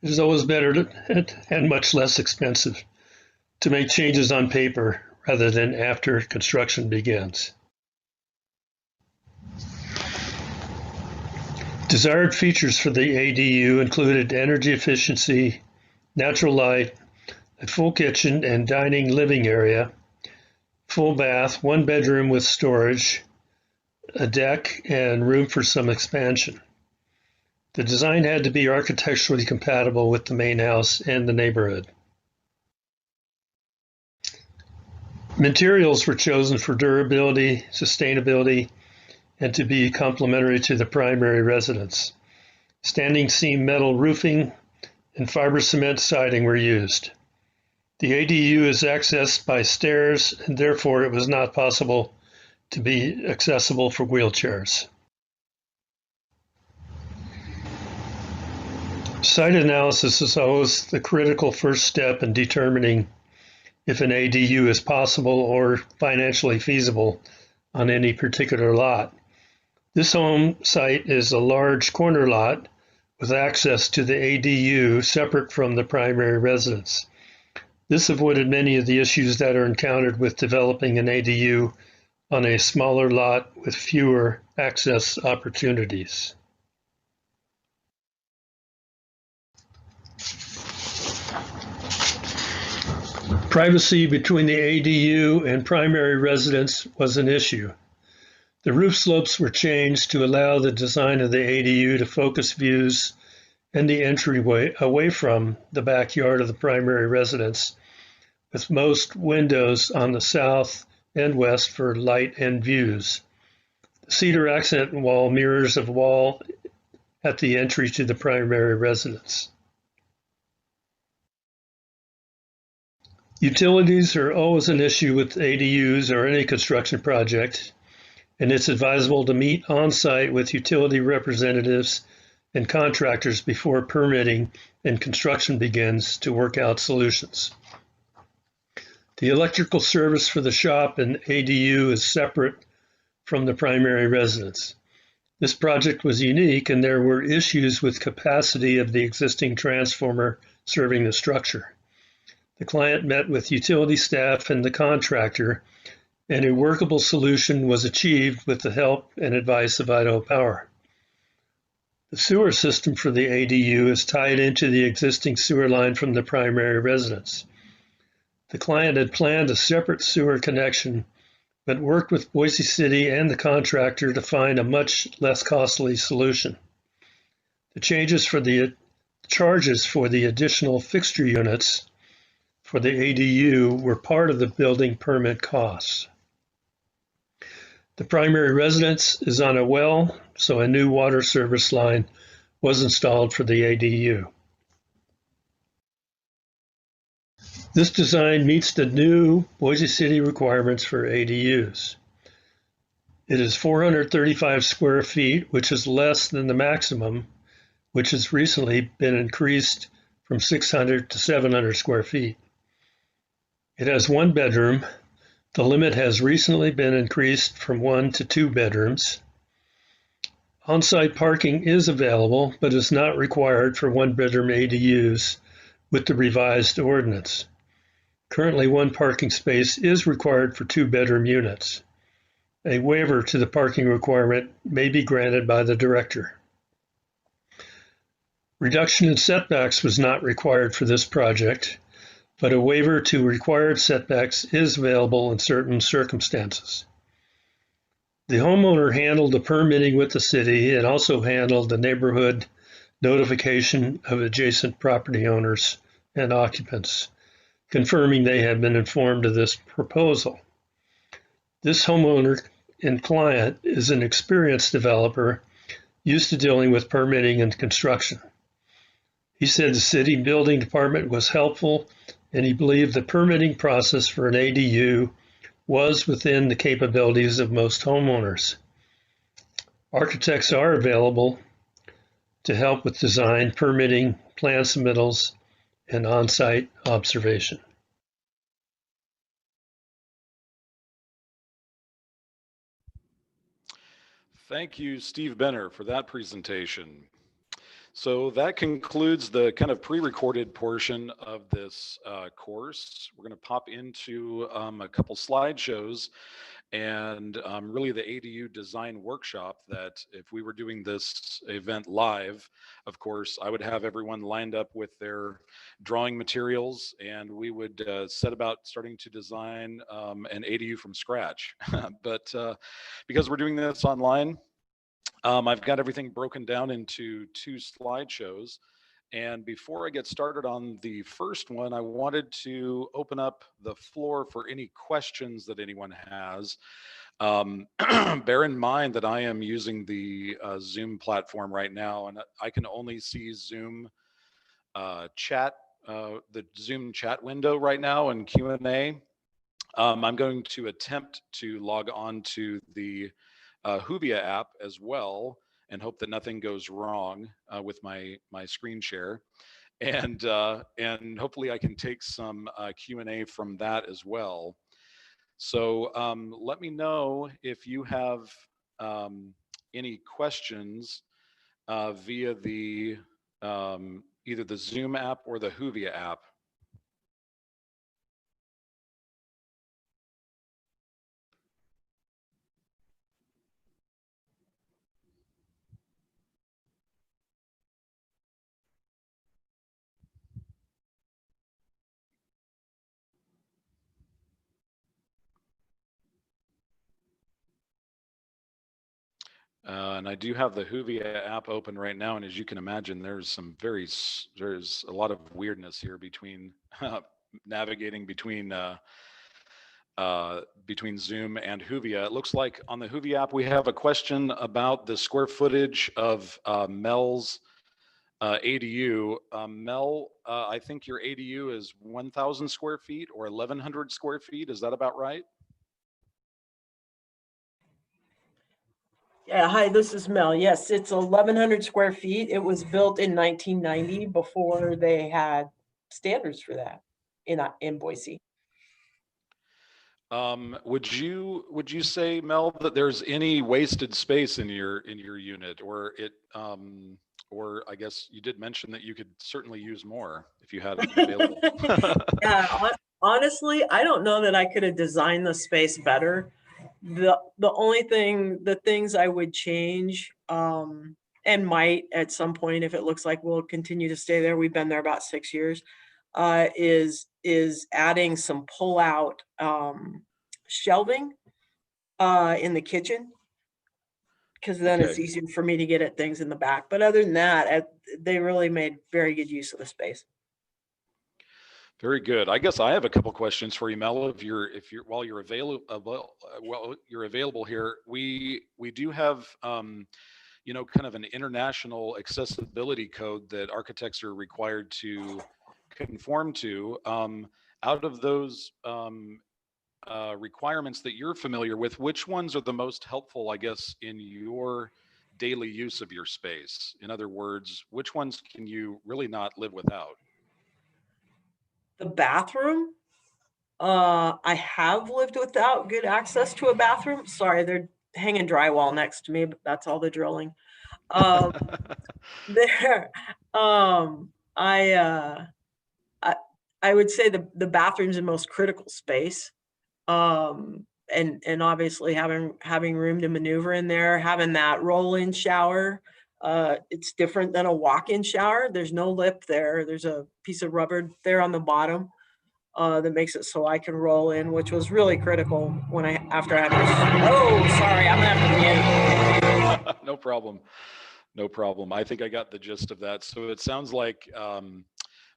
It is always better and much less expensive to make changes on paper rather than after construction begins. Desired features for the ADU included energy efficiency, natural light, a full kitchen and dining living area, full bath, 1 bedroom with storage, a deck, and room for some expansion. The design had to be architecturally compatible with the main house and the neighborhood. Materials were chosen for durability, sustainability, and to be complementary to the primary residence. Standing seam metal roofing and fiber cement siding were used. The ADU is accessed by stairs, and therefore it was not possible to be accessible for wheelchairs. Site analysis is always the critical first step in determining if an ADU is possible or financially feasible on any particular lot. This home site is a large corner lot with access to the ADU separate from the primary residence. This avoided many of the issues that are encountered with developing an ADU on a smaller lot with fewer access opportunities. Privacy between the ADU and primary residence was an issue. The roof slopes were changed to allow the design of the ADU to focus views and the entryway away from the backyard of the primary residence, with most windows on the south and west for light and views. The cedar accent wall mirrors a wall at the entry to the primary residence. Utilities are always an issue with ADUs or any construction project, and it's advisable to meet on-site with utility representatives and contractors before permitting and construction begins to work out solutions. The electrical service for the shop and ADU is separate from the primary residence. This project was unique and there were issues with capacity of the existing transformer serving the structure. The client met with utility staff and the contractor, and a workable solution was achieved with the help and advice of Idaho Power. The sewer system for the ADU is tied into the existing sewer line from the primary residence. The client had planned a separate sewer connection, but worked with Boise City and the contractor to find a much less costly solution. The charges for the additional fixture units for the ADU were part of the building permit costs. The primary residence is on a well, so a new water service line was installed for the ADU. This design meets the new Boise City requirements for ADUs. It is 435 square feet, which is less than the maximum, which has recently been increased from 600 to 700 square feet. It has one bedroom. The limit has recently been increased from 1 to 2 bedrooms. On-site parking is available, but is not required for one-bedroom ADUs with the revised ordinance. Currently, one parking space is required for two-bedroom units. A waiver to the parking requirement may be granted by the director. Reduction in setbacks was not required for this project, but a waiver to required setbacks is available in certain circumstances. The homeowner handled the permitting with the city and also handled the neighborhood notification of adjacent property owners and occupants, confirming they have been informed of this proposal. This homeowner and client is an experienced developer used to dealing with permitting and construction. He said the city building department was helpful and he believed the permitting process for an ADU was within the capabilities of most homeowners. Architects are available to help with design, permitting, plan submittals, and on-site observation. Thank you, Steve Benner, for that presentation. So that concludes the kind of pre-recorded portion of this course. We're going to pop into a couple slideshows and really the ADU design workshop that if we were doing this event live, of course, I would have everyone lined up with their drawing materials and we would set about starting to design an ADU from scratch. But because we're doing this online, I've got everything broken down into two slideshows. And before I get started on the first one, I wanted to open up the floor for any questions that anyone has. Bear in mind that I am using the Zoom platform right now, and I can only see Zoom chat, the Zoom chat window right now and Q&A. I'm going to attempt to log on to the Hoovia app as well and hope that nothing goes wrong with my screen share, and hopefully I can take some Q&A from that as well. So let me know if you have any questions via the either the Zoom app or the Hoovia app. And I do have the Hoovia app open right now, and as you can imagine, there's a lot of weirdness here between navigating between Zoom and Hoovia. It looks like on the Hoovia app we have a question about the square footage of Mel's ADU. Mel, I think your ADU is 1,000 square feet or 1,100 square feet. Is that about right? Yeah, hi, this is Mel. Yes, it's 1,100 square feet. It was built in 1990 before they had standards for that in Boise. Would you say, Mel, that there's any wasted space in your unit, or I guess you did mention that you could certainly use more if you had it available. Yeah, honestly, I don't know that I could have designed the space better. The things I would change, and might at some point, if it looks like we'll continue to stay there, we've been there about 6 years, is adding some pull-out shelving in the kitchen, because then it's Okay. easier for me to get at things in the back. But other than that, they really made very good use of the space. Very good. I guess I have a couple questions for you, Mel. If you're while you're available here, we do have kind of an international accessibility code that architects are required to conform to. Out of those requirements that you're familiar with, which ones are the most helpful, I guess, in your daily use of your space? In other words, which ones can you really not live without? The bathroom, I have lived without good access to a bathroom. Sorry, they're hanging drywall next to me, but that's all the drilling. Um, there, I, I would say the bathroom's the most critical space. And obviously having room to maneuver in there, having that roll-in shower. It's different than a walk-in shower. There's no lip there. There's a piece of rubber there on the bottom that makes it so I can roll in, which was really critical when after I had my. Oh, sorry, I'm gonna have to mute. No problem. No problem. I think I got the gist of that. So it sounds like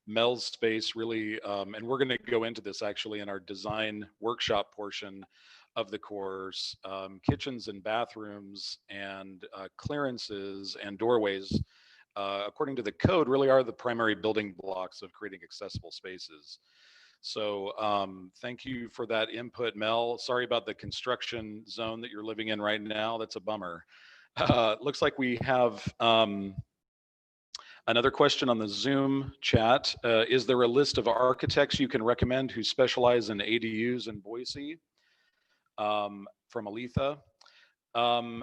Mel's space really, and we're going to go into this actually in our design workshop portion of the course. Kitchens and bathrooms and clearances and doorways, according to the code, really are the primary building blocks of creating accessible spaces. So thank you for that input, Mel. Sorry about the construction zone that you're living in right now. That's a bummer. Looks like we have another question on the Zoom chat. Is there a list of architects you can recommend who specialize in ADUs in Boise? From Aletha. I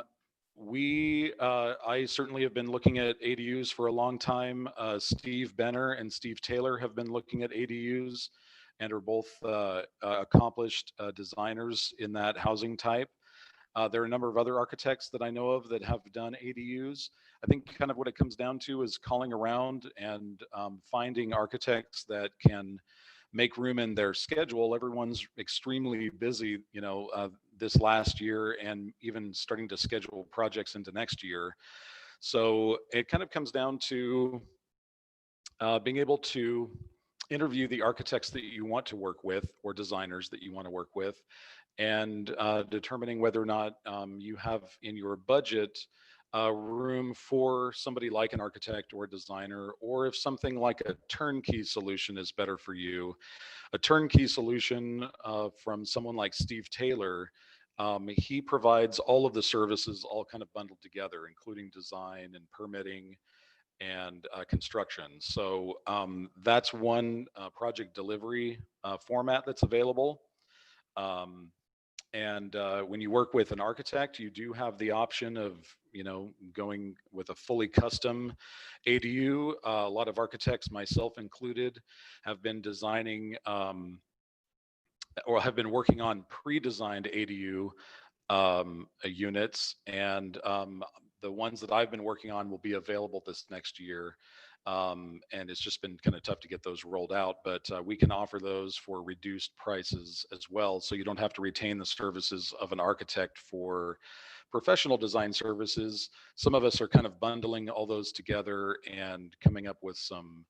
certainly have been looking at ADUs for a long time. Steve Benner and Steve Taylor have been looking at ADUs and are both accomplished designers in that housing type. There are a number of other architects that I know of that have done ADUs. I think kind of what it comes down to is calling around and finding architects that can make room in their schedule. Everyone's extremely busy, this last year and even starting to schedule projects into next year. So it kind of comes down to being able to interview the architects that you want to work with or designers that you want to work with, and determining whether or not you have in your budget room for somebody like an architect or a designer, or if something like a turnkey solution is better for you. A turnkey solution from someone like Steve Taylor, he provides all of the services all kind of bundled together, including design and permitting and construction. So that's one project delivery format that's available. And when you work with an architect, you do have the option of, going with a fully custom ADU. A lot of architects, myself included, have been designing or have been working on pre-designed ADU units, and the ones that I've been working on will be available this next year. And it's just been kind of tough to get those rolled out, but we can offer those for reduced prices as well. So you don't have to retain the services of an architect for professional design services. Some of us are kind of bundling all those together and coming up with some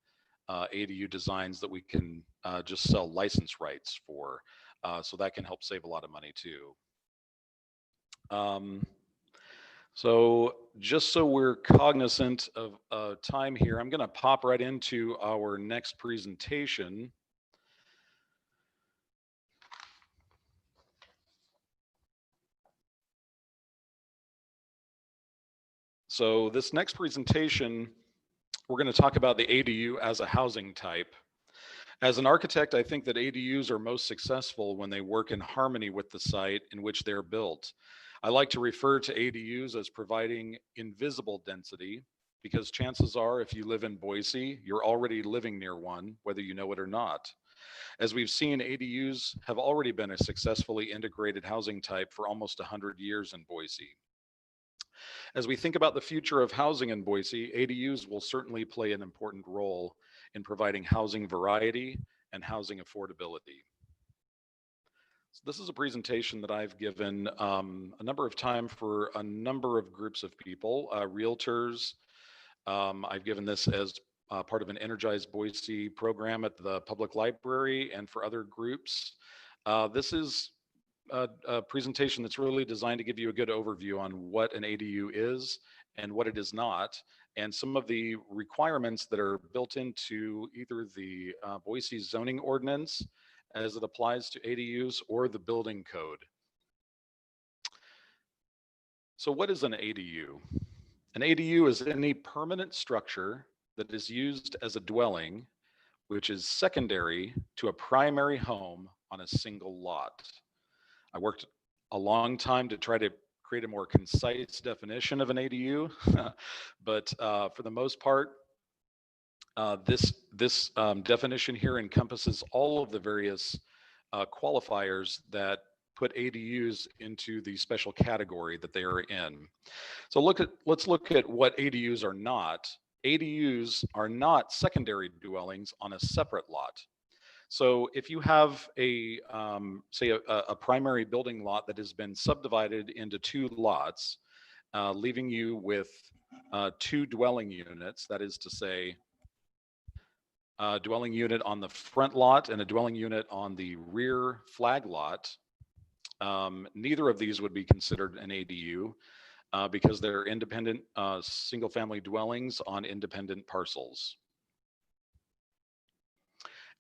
ADU designs that we can just sell license rights for. So that can help save a lot of money too. So just so we're cognizant of time here, I'm going to pop right into our next presentation. So this next presentation, we're going to talk about the ADU as a housing type. As an architect, I think that ADUs are most successful when they work in harmony with the site in which they're built. I like to refer to ADUs as providing invisible density, because chances are if you live in Boise, you're already living near one, whether you know it or not. As we've seen, ADUs have already been a successfully integrated housing type for almost 100 years in Boise. As we think about the future of housing in Boise, ADUs will certainly play an important role in providing housing variety and housing affordability. So this is a presentation that I've given a number of times for a number of groups of people, realtors. I've given this as part of an Energized Boise program at the public library and for other groups. This is a presentation that's really designed to give you a good overview on what an ADU is and what it is not, and some of the requirements that are built into either the Boise zoning ordinance as it applies to ADUs or the building code. So what is an ADU? An ADU is any permanent structure that is used as a dwelling, which is secondary to a primary home on a single lot. I worked a long time to try to create a more concise definition of an ADU, but for the most part, this definition here encompasses all of the various qualifiers that put ADUs into the special category that they are in. So let's look at what ADUs are not. ADUs are not secondary dwellings on a separate lot. So if you have a, say a primary building lot that has been subdivided into two lots, leaving you with two dwelling units, that is to say, a dwelling unit on the front lot and a dwelling unit on the rear flag lot, neither of these would be considered an ADU because they're independent single-family dwellings on independent parcels.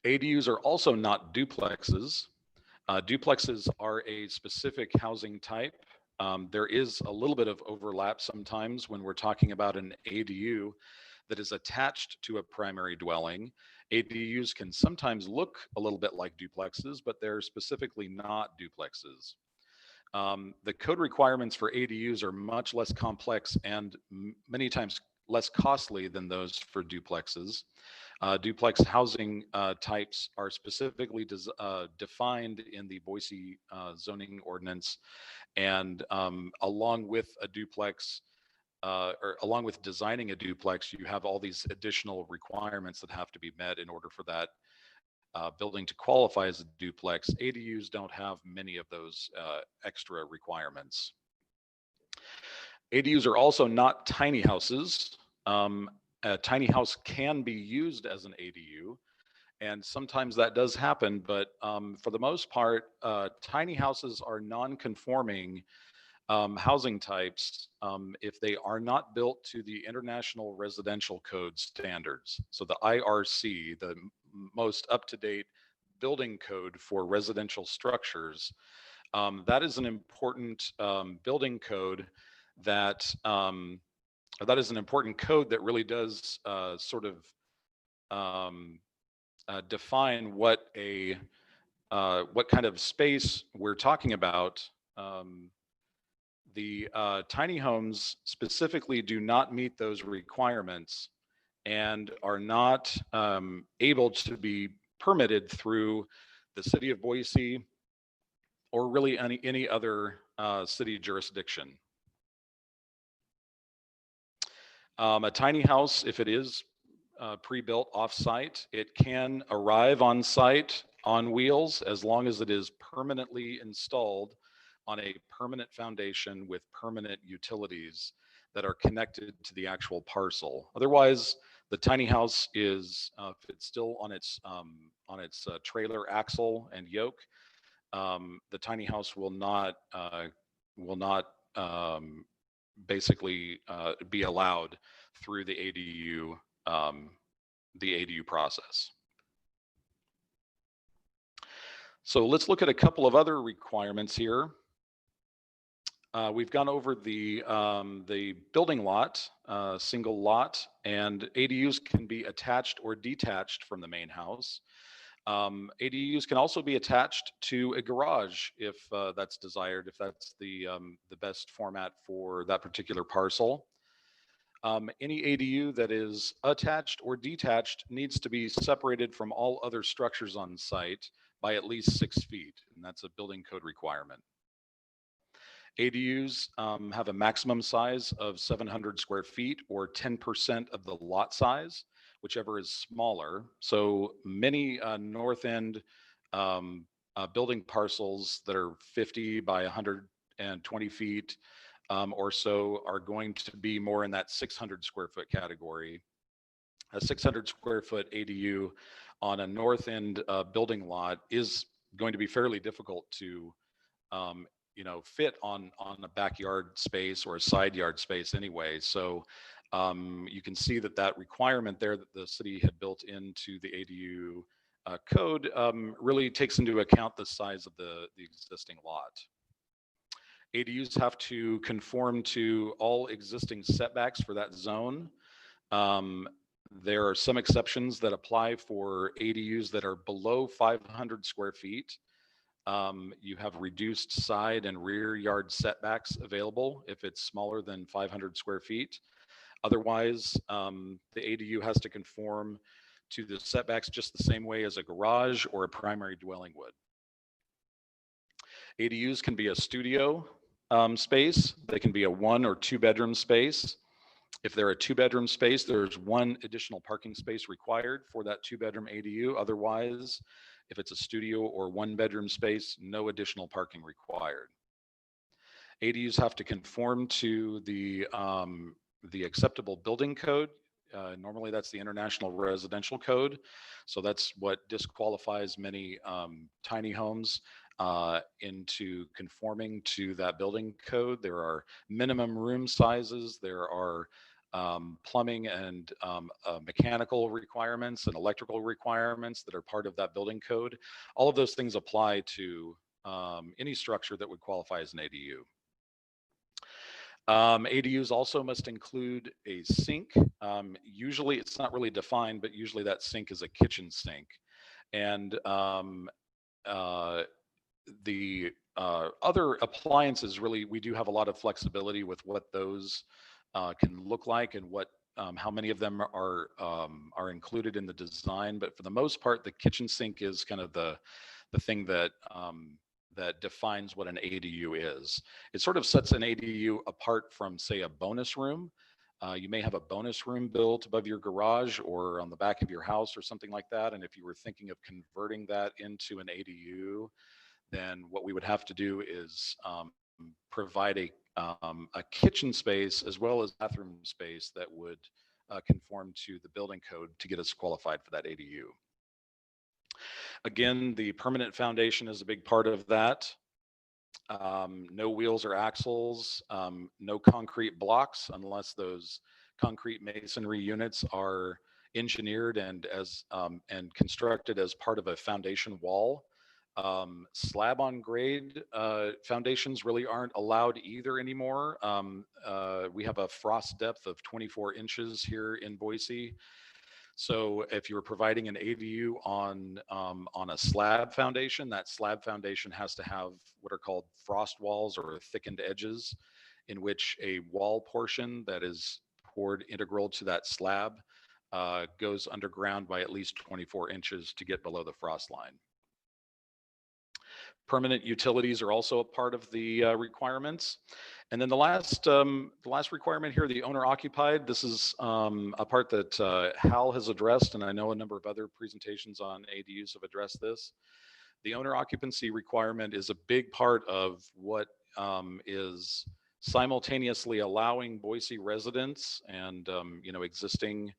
ADUs are also not duplexes. Duplexes are a specific housing type. There is a little bit of overlap sometimes when we're talking about an ADU that is attached to a primary dwelling. ADUs can sometimes look a little bit like duplexes, but they're specifically not duplexes. The code requirements for ADUs are much less complex and many times less costly than those for duplexes. Duplex housing types are specifically defined in the Boise zoning ordinance, and along with a duplex, or along with designing a duplex, you have all these additional requirements that have to be met in order for that building to qualify as a duplex. ADUs don't have many of those extra requirements. ADUs are also not tiny houses. A tiny house can be used as an ADU, and sometimes that does happen, but for the most part, tiny houses are non-conforming housing types if they are not built to the International Residential Code standards. So the IRC, the most up-to-date building code for residential structures, that is an important building code that is an important code that really does sort of define what kind of space we're talking about. The tiny homes specifically do not meet those requirements and are not able to be permitted through the city of Boise or really any other city jurisdiction. A tiny house, if it is pre-built off-site, it can arrive on site on wheels as long as it is permanently installed on a permanent foundation with permanent utilities that are connected to the actual parcel. Otherwise, the tiny house is, if it's still on its trailer axle and yoke, the tiny house will not basically be allowed through the ADU process. So let's look at a couple of other requirements here. We've gone over the building lot, single lot, and ADUs can be attached or detached from the main house. ADUs can also be attached to a garage if that's desired, if that's the best format for that particular parcel. Any ADU that is attached or detached needs to be separated from all other structures on site by at least 6 feet, and that's a building code requirement. ADUs have a maximum size of 700 square feet or 10% of the lot size, whichever is smaller. So many north end building parcels that are 50 by 120 feet or so are going to be more in that 600 square foot category. A 600 square foot ADU on a north end building lot is going to be fairly difficult to fit on a backyard space or a side yard space anyway. So you can see that requirement there that the city had built into the ADU code really takes into account the size of the existing lot. ADUs have to conform to all existing setbacks for that zone. There are some exceptions that apply for ADUs that are below 500 square feet. You have reduced side and rear yard setbacks available if it's smaller than 500 square feet. Otherwise, the ADU has to conform to the setbacks just the same way as a garage or a primary dwelling would. ADUs can be a studio space. They can be a 1 or 2 bedroom space. If they're a 2 bedroom space, there's 1 additional parking space required for that 2 bedroom ADU. Otherwise, if it's a studio or 1 bedroom space, no additional parking required. ADUs have to conform to the acceptable building code. Normally that's the International Residential Code. So that's what disqualifies many tiny homes into conforming to that building code. There are minimum room sizes. There are plumbing and mechanical requirements and electrical requirements that are part of that building code. All of those things apply to any structure that would qualify as an ADU. ADUs also must include a sink. Usually it's not really defined, but usually that sink is a kitchen sink. And the other appliances, really, we do have a lot of flexibility with what those can look like and what how many of them are included in the design. But for the most part, the kitchen sink is kind of the thing that that defines what an ADU is. It sort of sets an ADU apart from, say, a bonus room. You may have a bonus room built above your garage or on the back of your house or something like that. And if you were thinking of converting that into an ADU, then what we would have to do is provide a kitchen space as well as bathroom space that would conform to the building code to get us qualified for that ADU. Again, the permanent foundation is a big part of that. No wheels or axles, no concrete blocks unless those concrete masonry units are engineered and constructed as part of a foundation wall. Slab on grade foundations really aren't allowed either anymore. We have a frost depth of 24 inches here in Boise. So if you're providing an ADU on a slab foundation, that slab foundation has to have what are called frost walls or thickened edges, in which a wall portion that is poured integral to that slab goes underground by at least 24 inches to get below the frost line. Permanent utilities are also a part of the requirements. And then the last requirement here, the owner occupied. This is a part that Hal has addressed, and I know a number of other presentations on ADUs have addressed this. The owner occupancy requirement is a big part of what is simultaneously allowing Boise residents and existing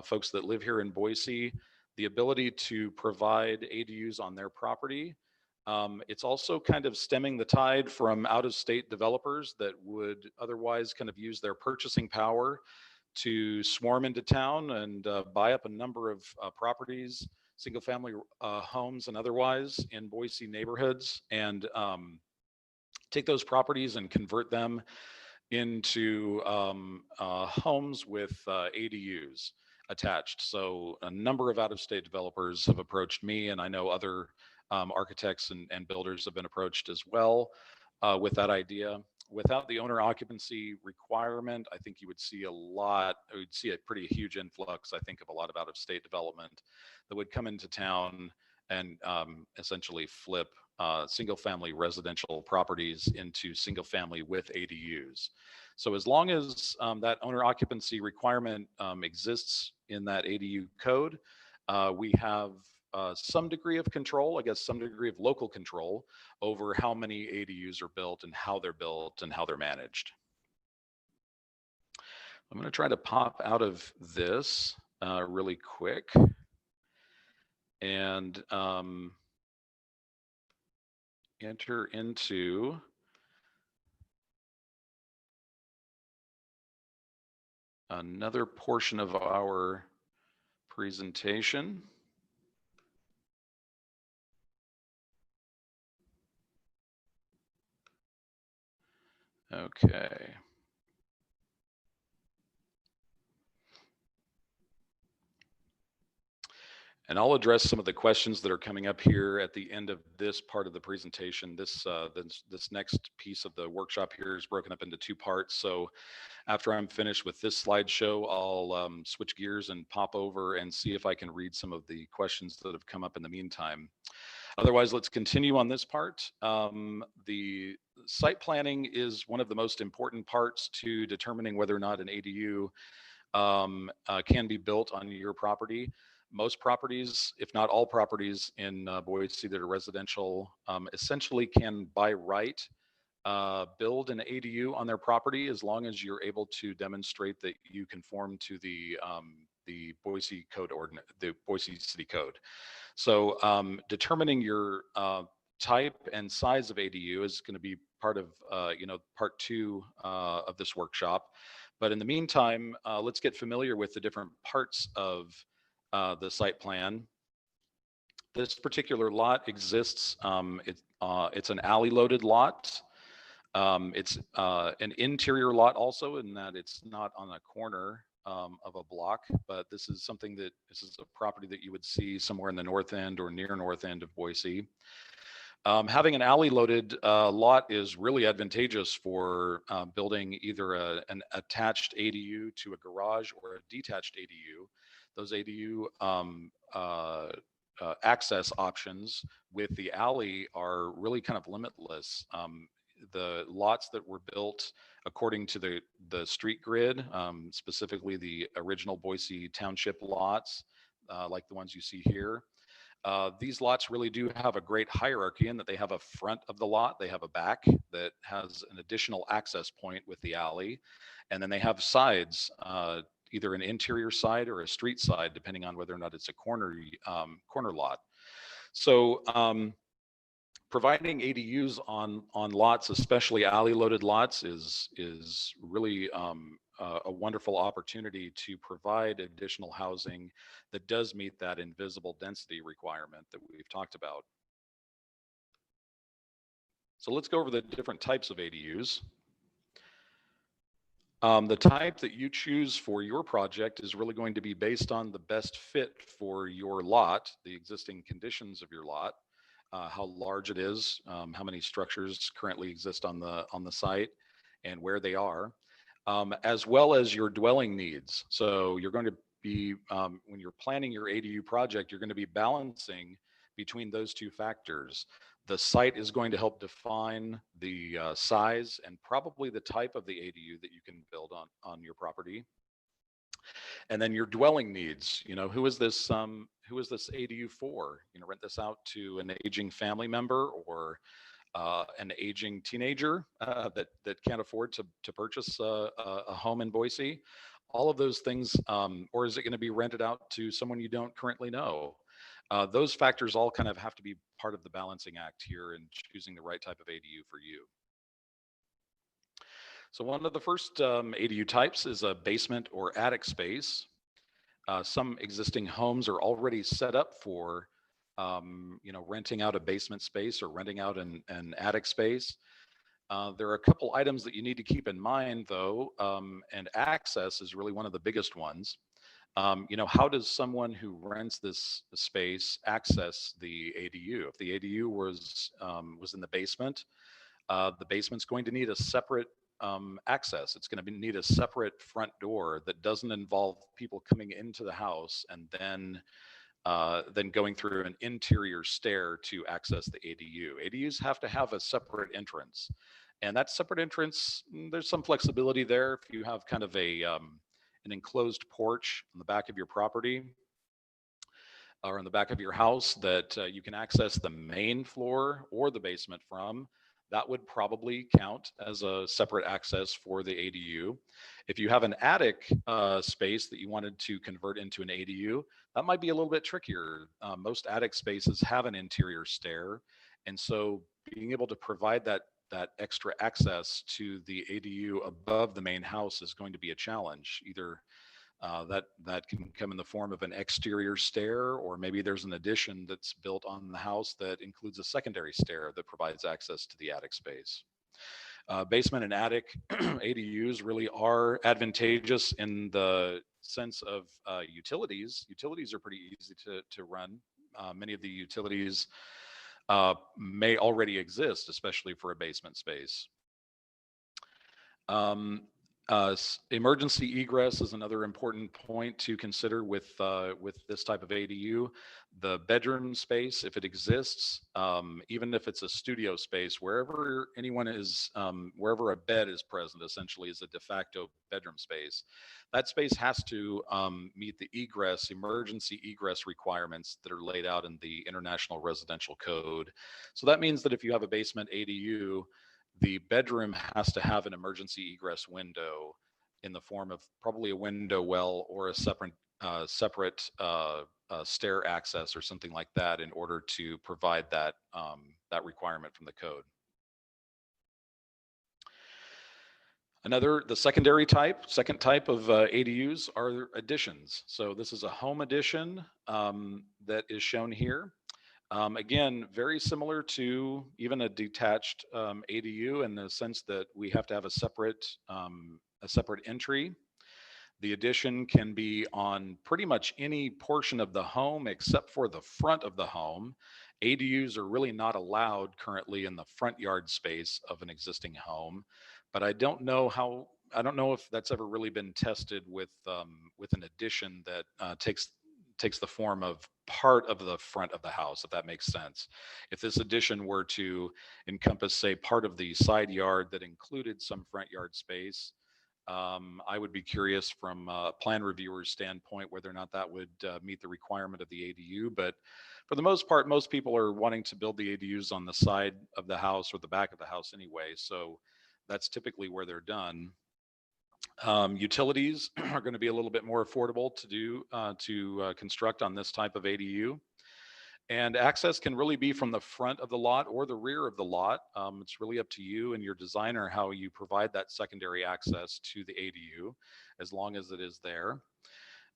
folks that live here in Boise the ability to provide ADUs on their property. It's also kind of stemming the tide from out-of-state developers that would otherwise kind of use their purchasing power to swarm into town and buy up a number of properties, single-family homes and otherwise in Boise neighborhoods, and take those properties and convert them into homes with ADUs attached. So a number of out-of-state developers have approached me, and I know other architects and builders have been approached as well with that idea. Without the owner occupancy requirement, I think you would see a pretty huge influx, I think, of a lot of out-of-state development that would come into town and essentially flip single-family residential properties into single-family with ADUs. So as long as that owner occupancy requirement exists in that ADU code, we have some degree of control, I guess some degree of local control over how many ADUs are built and how they're managed. I'm going to try to pop out of this really quick and enter into another portion of our presentation. Okay. And I'll address some of the questions that are coming up here at the end of this part of the presentation. This next piece of the workshop here is broken up into two parts. So after I'm finished with this slideshow, I'll switch gears and pop over and see if I can read some of the questions that have come up in the meantime. Otherwise, let's continue on this part. The site planning is one of the most important parts to determining whether or not an ADU can be built on your property. Most properties, if not all properties in Boise that are residential, essentially can by right build an ADU on their property as long as you're able to demonstrate that you conform to the Boise code ordinance, the Boise City Code. So determining your type and size of ADU is going to be part of part two of this workshop. But in the meantime, let's get familiar with the different parts of the site plan. This particular lot exists. It's an alley-loaded lot. It's an interior lot also, in that it's not on a corner of a block, but this is a property that you would see somewhere in the north end or near north end of Boise. Having an alley-loaded lot is really advantageous for building either an attached ADU to a garage or a detached ADU. Those ADU access options with the alley are really kind of limitless. The lots that were built according to the street grid, specifically the original Boise Township lots, like the ones you see here, these lots really do have a great hierarchy in that they have a front of the lot, they have a back that has an additional access point with the alley, and then they have sides, either an interior side or a street side, depending on whether or not it's a corner lot. So providing ADUs on lots, especially alley-loaded lots, is really a wonderful opportunity to provide additional housing that does meet that invisible density requirement that we've talked about. So let's go over the different types of ADUs. The type that you choose for your project is really going to be based on the best fit for your lot, the existing conditions of your lot, how large it is, how many structures currently exist on the site, and where they are, as well as your dwelling needs. So you're going to be, when you're planning your ADU project, you're going to be balancing between those two factors. The site is going to help define the size and probably the type of the ADU that you can build on your property. And then your dwelling needs, who is this ADU for? Rent this out to an aging family member or an aging teenager that can't afford to purchase a home in Boise. All of those things, or is it going to be rented out to someone you don't currently know? Those factors all kind of have to be part of the balancing act here in choosing the right type of ADU for you. So one of the first ADU types is a basement or attic space. Some existing homes are already set up for renting out a basement space or renting out an attic space. There are a couple items that you need to keep in mind, though, and access is really one of the biggest ones. How does someone who rents this space access the ADU? If the ADU was in the basement's going to need a separate access. It's going to need a separate front door that doesn't involve people coming into the house and then going through an interior stair to access the ADU. ADUs have to have a separate entrance, and that separate entrance, there's some flexibility there. If you have kind of an enclosed porch on the back of your property or on the back of your house that you can access the main floor or the basement from, that would probably count as a separate access for the ADU. If you have an attic space that you wanted to convert into an ADU, that might be a little bit trickier. Most attic spaces have an interior stair, and so being able to provide that extra access to the ADU above the main house is going to be a challenge. Either that can come in the form of an exterior stair, or maybe there's an addition that's built on the house that includes a secondary stair that provides access to the attic space. Basement and attic ADUs really are advantageous in the sense of utilities. Utilities are pretty easy to run. Many of the utilities may already exist, especially for a basement space. Emergency egress is another important point to consider with this type of ADU. The bedroom space, if it exists, even if it's a studio space, wherever anyone is, wherever a bed is present, essentially is a de facto bedroom space. That space has to meet the emergency egress requirements that are laid out in the International Residential Code. So that means that if you have a basement ADU, the bedroom has to have an emergency egress window in the form of probably a window well or a separate stair access or something like that in order to provide that requirement from the code. The second type of ADUs are additions. So this is a home addition that is shown here. Again, very similar to even a detached ADU in the sense that we have to have a separate entry. The addition can be on pretty much any portion of the home except for the front of the home. ADUs are really not allowed currently in the front yard space of an existing home, but I don't know if that's ever really been tested with an addition that takes the form of part of the front of the house, if that makes sense. If this addition were to encompass, say, part of the side yard that included some front yard space, I would be curious from a plan reviewer's standpoint whether or not that would meet the requirement of the ADU. But for the most part, most people are wanting to build the ADUs on the side of the house or the back of the house anyway, so that's typically where they're done. Utilities are going to be a little bit more affordable to construct on this type of ADU. And access can really be from the front of the lot or the rear of the lot. It's really up to you and your designer how you provide that secondary access to the ADU, as long as it is there.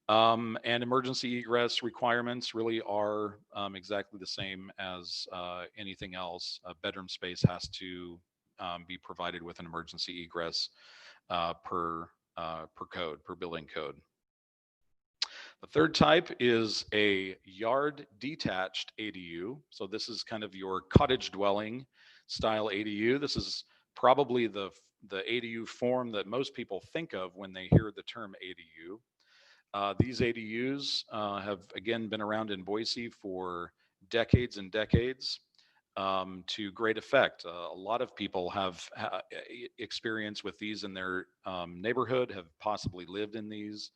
And emergency egress requirements really are exactly the same as anything else. A bedroom space has to be provided with an emergency egress per building code. The third type is a yard detached ADU. So this is kind of your cottage dwelling style ADU. This is probably the ADU form that most people think of when they hear the term ADU. These ADUs have again been around in Boise for decades and decades. To great effect. A lot of people have experience with these in their neighborhood, have possibly lived in these.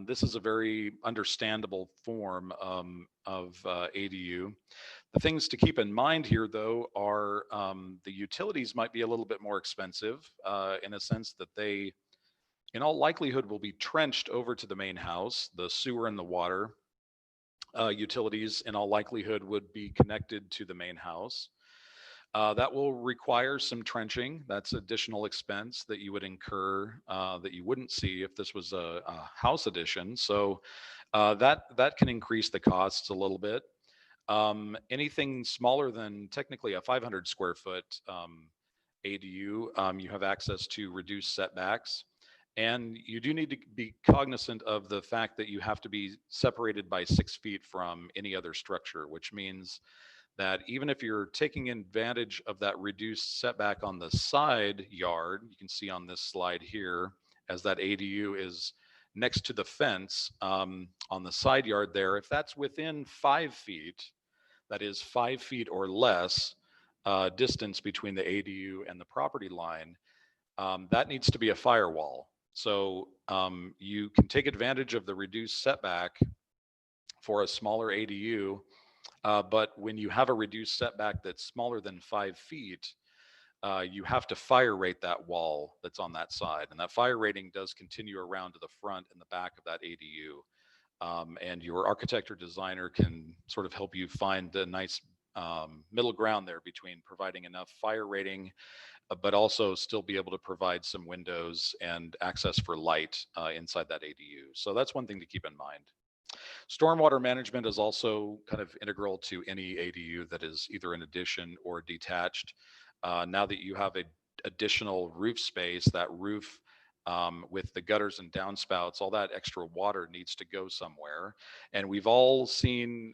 This is a very understandable form of ADU. The things to keep in mind here, though, are the utilities might be a little bit more expensive in a sense that they, in all likelihood, will be trenched over to the main house. The sewer and the water utilities in all likelihood would be connected to the main house. That will require some trenching. That's additional expense that you would incur that you wouldn't see if this was a house addition. So that can increase the costs a little bit. Anything smaller than technically a 500 square foot ADU, you have access to reduced setbacks. And you do need to be cognizant of the fact that you have to be separated by 6 feet from any other structure, which means that even if you're taking advantage of that reduced setback on the side yard, you can see on this slide here, as that ADU is next to the fence on the side yard there, if that's within 5 feet, that is 5 feet or less distance between the ADU and the property line, that needs to be a firewall. So you can take advantage of the reduced setback for a smaller ADU, but when you have a reduced setback that's smaller than 5 feet, you have to fire rate that wall that's on that side. And that fire rating does continue around to the front and the back of that ADU. And your architect or designer can sort of help you find a nice middle ground there between providing enough fire rating, but also still be able to provide some windows and access for light inside that ADU. So that's one thing to keep in mind. Stormwater management is also kind of integral to any ADU that is either an addition or detached. Now that you have an additional roof space, that roof with the gutters and downspouts, all that extra water needs to go somewhere. And we've all seen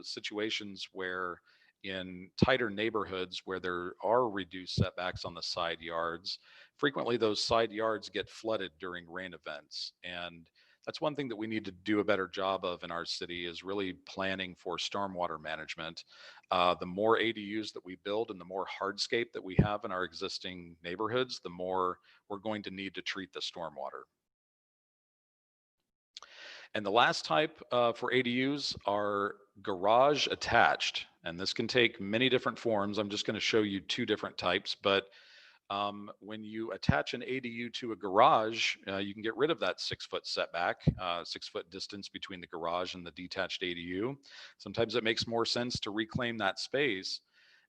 situations where in tighter neighborhoods where there are reduced setbacks on the side yards, frequently those side yards get flooded during rain events. And that's one thing that we need to do a better job of in our city, is really planning for stormwater management. The more ADUs that we build and the more hardscape that we have in our existing neighborhoods, the more we're going to need to treat the stormwater. And the last type for ADUs are garage attached. And this can take many different forms. I'm just going to show you 2 different types, but when you attach an ADU to a garage, you can get rid of that 6-foot setback, 6-foot distance between the garage and the detached ADU. Sometimes it makes more sense to reclaim that space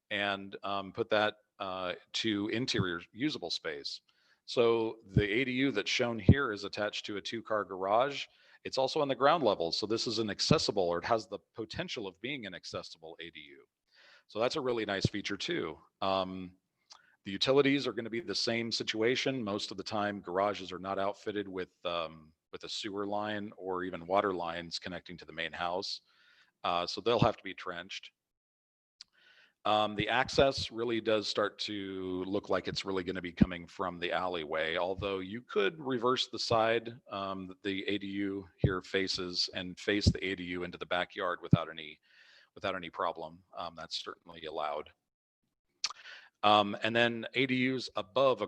and put that to interior usable space. So the ADU that's shown here is attached to a 2-car garage. It's also on the ground level. So this is an accessible, or it has the potential of being an accessible ADU. So that's a really nice feature too. The utilities are going to be the same situation. Most of the time, garages are not outfitted with a sewer line or even water lines connecting to the main house. So they'll have to be trenched. The access really does start to look like it's really going to be coming from the alleyway, although you could reverse the side that the ADU here faces and face the ADU into the backyard without any problem. That's certainly allowed. And then ADUs above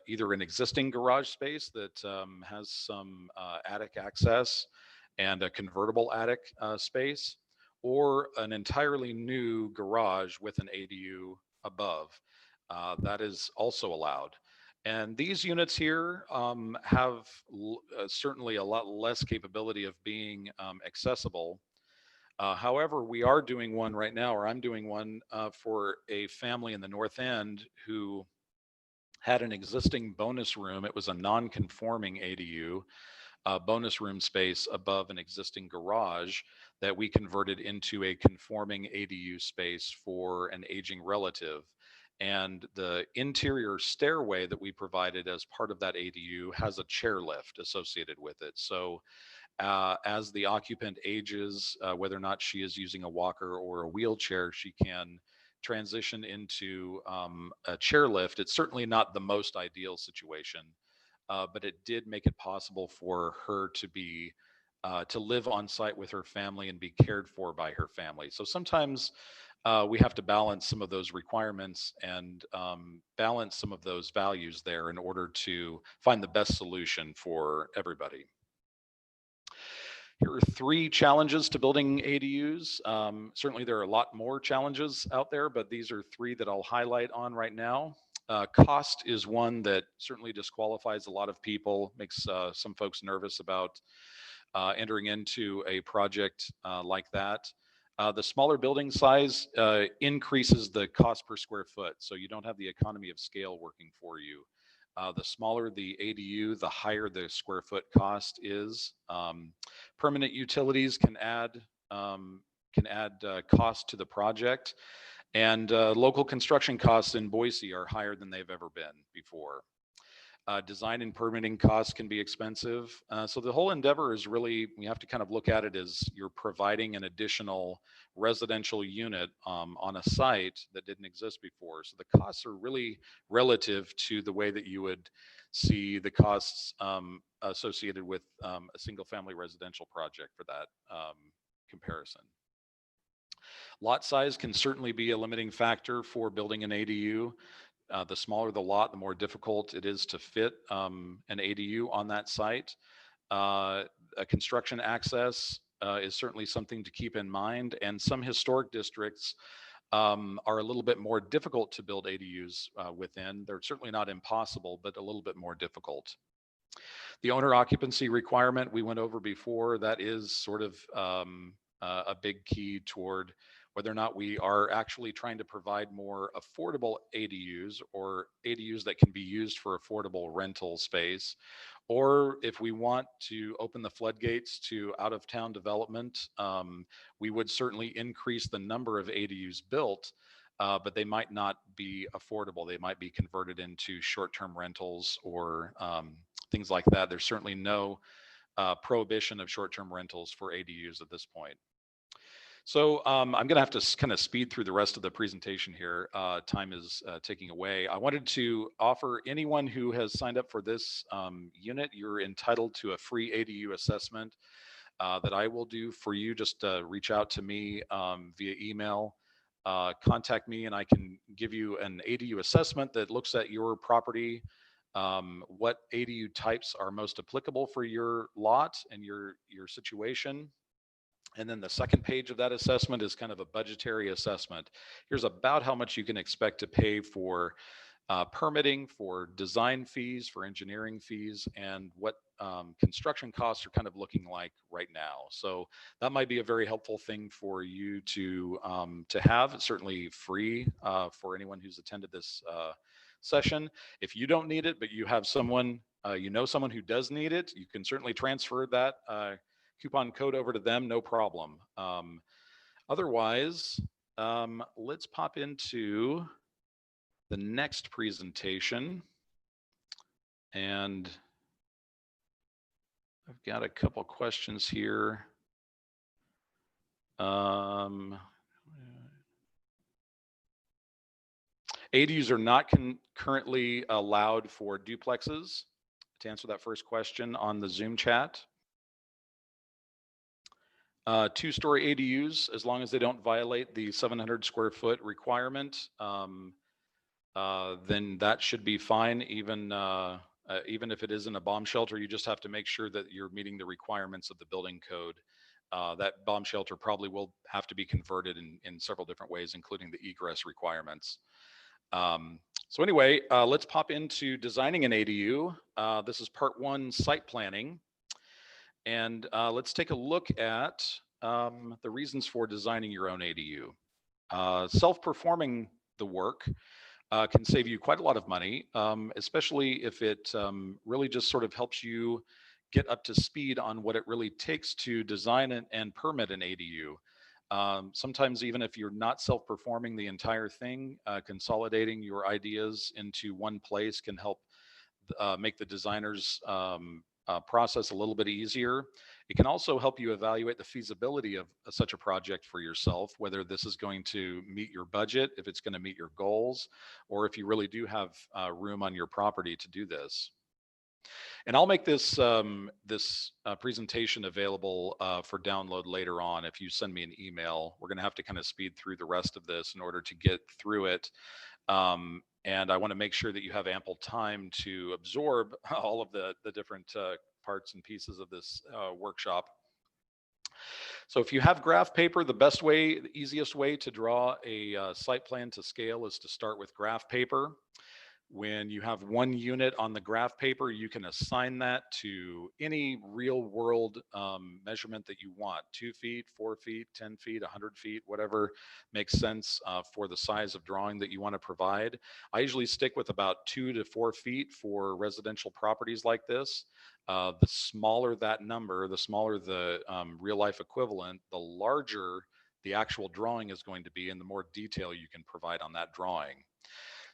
either an existing garage space that has some attic access and a convertible attic space, or an entirely new garage with an ADU above. That is also allowed. And these units here have certainly a lot less capability of being accessible. However, we are doing one right now, or I'm doing one for a family in the North End who had an existing bonus room. It was a non-conforming ADU, bonus room space above an existing garage that we converted into a conforming ADU space for an aging relative. And the interior stairway that we provided as part of that ADU has a chair lift associated with it. So as the occupant ages, whether or not she is using a walker or a wheelchair, she can transition into a chairlift. It's certainly not the most ideal situation, but it did make it possible for her to live on site with her family and be cared for by her family. So sometimes we have to balance some of those requirements and balance some of those values there in order to find the best solution for everybody. Here are 3 challenges to building ADUs. Certainly there are a lot more challenges out there, but these are 3 that I'll highlight on right now. Cost is one that certainly disqualifies a lot of people, makes some folks nervous about entering into a project like that. The smaller building size increases the cost per square foot, so you don't have the economy of scale working for you. The smaller the ADU, the higher the square foot cost is. Permanent utilities can add cost to the project. And local construction costs in Boise are higher than they've ever been before. Design and permitting costs can be expensive. So the whole endeavor is really, we have to kind of look at it as you're providing an additional residential unit on a site that didn't exist before. So the costs are really relative to the way that you would see the costs associated with a single family residential project for that comparison. Lot size can certainly be a limiting factor for building an ADU. The smaller the lot, the more difficult it is to fit an ADU on that site. A construction access is certainly something to keep in mind, and some historic districts are a little bit more difficult to build ADUs within. They're certainly not impossible, but a little bit more difficult. The owner occupancy requirement we went over before, that is sort of a big key toward whether or not we are actually trying to provide more affordable ADUs or ADUs that can be used for affordable rental space, or if we want to open the floodgates to out-of-town development, we would certainly increase the number of ADUs built, but they might not be affordable. They might be converted into short-term rentals or things like that. There's certainly no prohibition of short-term rentals for ADUs at this point. So I'm going to have to kind of speed through the rest of the presentation here. Time is ticking away. I wanted to offer anyone who has signed up for this unit, you're entitled to a free ADU assessment that I will do for you. Just reach out to me via email, contact me, and I can give you an ADU assessment that looks at your property, what ADU types are most applicable for your lot and your situation. And then the second page of that assessment is kind of a budgetary assessment. Here's about how much you can expect to pay for permitting, for design fees, for engineering fees, and what construction costs are kind of looking like right now. So that might be a very helpful thing for you to have. It's certainly free for anyone who's attended this session. If you don't need it, but you have someone, you know someone who does need it, you can certainly transfer that coupon code over to them, no problem. Otherwise, let's pop into the next presentation. And I've got a couple questions here. ADUs are not currently allowed for duplexes. To answer that first question on the Zoom chat. Two-story ADUs, as long as they don't violate the 700 square foot requirement, then that should be fine. Even if it isn't a bomb shelter, you just have to make sure that you're meeting the requirements of the building code. That bomb shelter probably will have to be converted in several different ways, including the egress requirements. So anyway, let's pop into designing an ADU. This is part one, site planning. And let's take a look at the reasons for designing your own ADU. Self-performing the work can save you quite a lot of money, especially if it really just sort of helps you get up to speed on what it really takes to design and permit an ADU. Sometimes even if you're not self-performing the entire thing, consolidating your ideas into one place can help make the designer's process a little bit easier. It can also help you evaluate the feasibility of such a project for yourself, whether this is going to meet your budget, if it's going to meet your goals, or if you really do have room on your property to do this. And I'll make this presentation available for download later on if you send me an email. We're going to have to kind of speed through the rest of this in order to get through it. And I want to make sure that you have ample time to absorb all of the different parts and pieces of this workshop. So if you have graph paper, the easiest way to draw a site plan to scale is to start with graph paper. When you have one unit on the graph paper, you can assign that to any real world measurement that you want, 2 feet, 4 feet, 10 feet, 100 feet, whatever makes sense for the size of drawing that you want to provide. I usually stick with about 2 to 4 feet for residential properties like this. The smaller that number, the smaller the real life equivalent, the larger the actual drawing is going to be and the more detail you can provide on that drawing.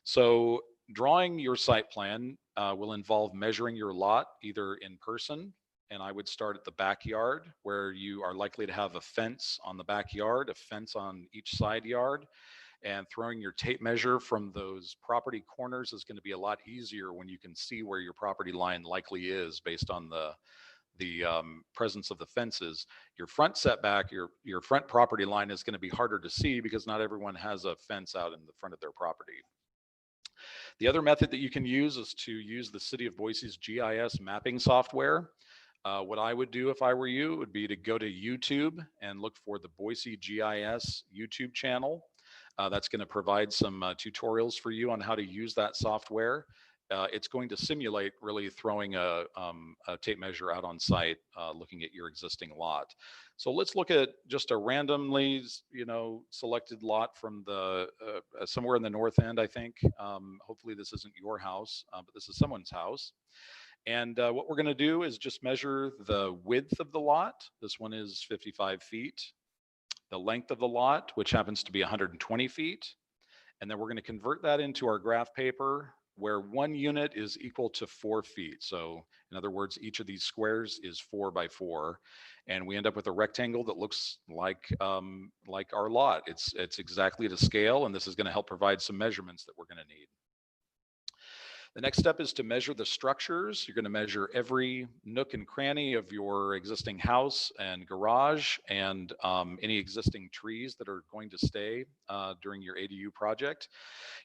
So drawing your site plan will involve measuring your lot either in person, and I would start at the backyard where you are likely to have a fence on the backyard, a fence on each side yard, and throwing your tape measure from those property corners is going to be a lot easier when you can see where your property line likely is based on the presence of the fences. Your front setback, your front property line is going to be harder to see because not everyone has a fence out in the front of their property. The other method that you can use is to use the City of Boise's GIS mapping software. What I would do if I were you would be to go to YouTube and look for the Boise GIS YouTube channel. That's going to provide some tutorials for you on how to use that software. It's going to simulate really throwing a tape measure out on site, looking at your existing lot. So let's look at just a randomly, selected lot from the somewhere in the north end, I think. Hopefully this isn't your house, but this is someone's house. And what we're going to do is just measure the width of the lot. This one is 55 feet. The length of the lot, which happens to be 120 feet. And then we're going to convert that into our graph paper where 1 unit is equal to 4 feet. So in other words, each of these squares is 4 by 4. And we end up with a rectangle that looks like our lot. It's exactly to scale, and this is going to help provide some measurements that we're going to need. The next step is to measure the structures. You're going to measure every nook and cranny of your existing house and garage and any existing trees that are going to stay during your ADU project.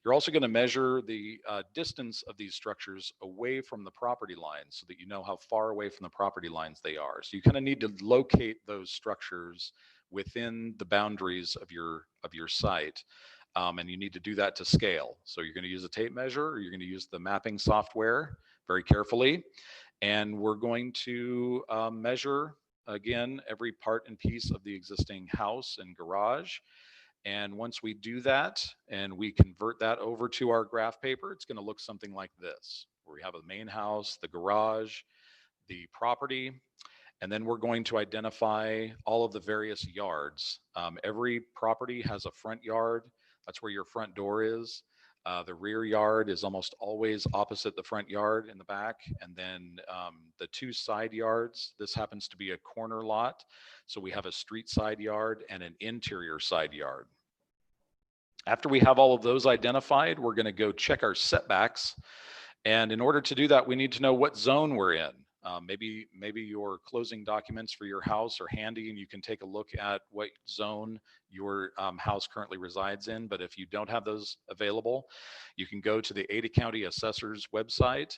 You're also going to measure the distance of these structures away from the property lines so that you know how far away from the property lines they are. So you kind of need to locate those structures within the boundaries of your site. And you need to do that to scale. So you're going to use a tape measure, or you're going to use the mapping software very carefully. And we're going to measure, again, every part and piece of the existing house and garage. And once we do that and we convert that over to our graph paper, it's going to look something like this, where we have a main house, the garage, the property, and then we're going to identify all of the various yards. Every property has a front yard. That's where your front door is. The rear yard is almost always opposite the front yard in the back. And then the 2 side yards, this happens to be a corner lot. So we have a street side yard and an interior side yard. After we have all of those identified, we're going to go check our setbacks. And in order to do that, we need to know what zone we're in. Maybe your closing documents for your house are handy and you can take a look at what zone your house currently resides in. But if you don't have those available, you can go to the Ada County Assessor's website,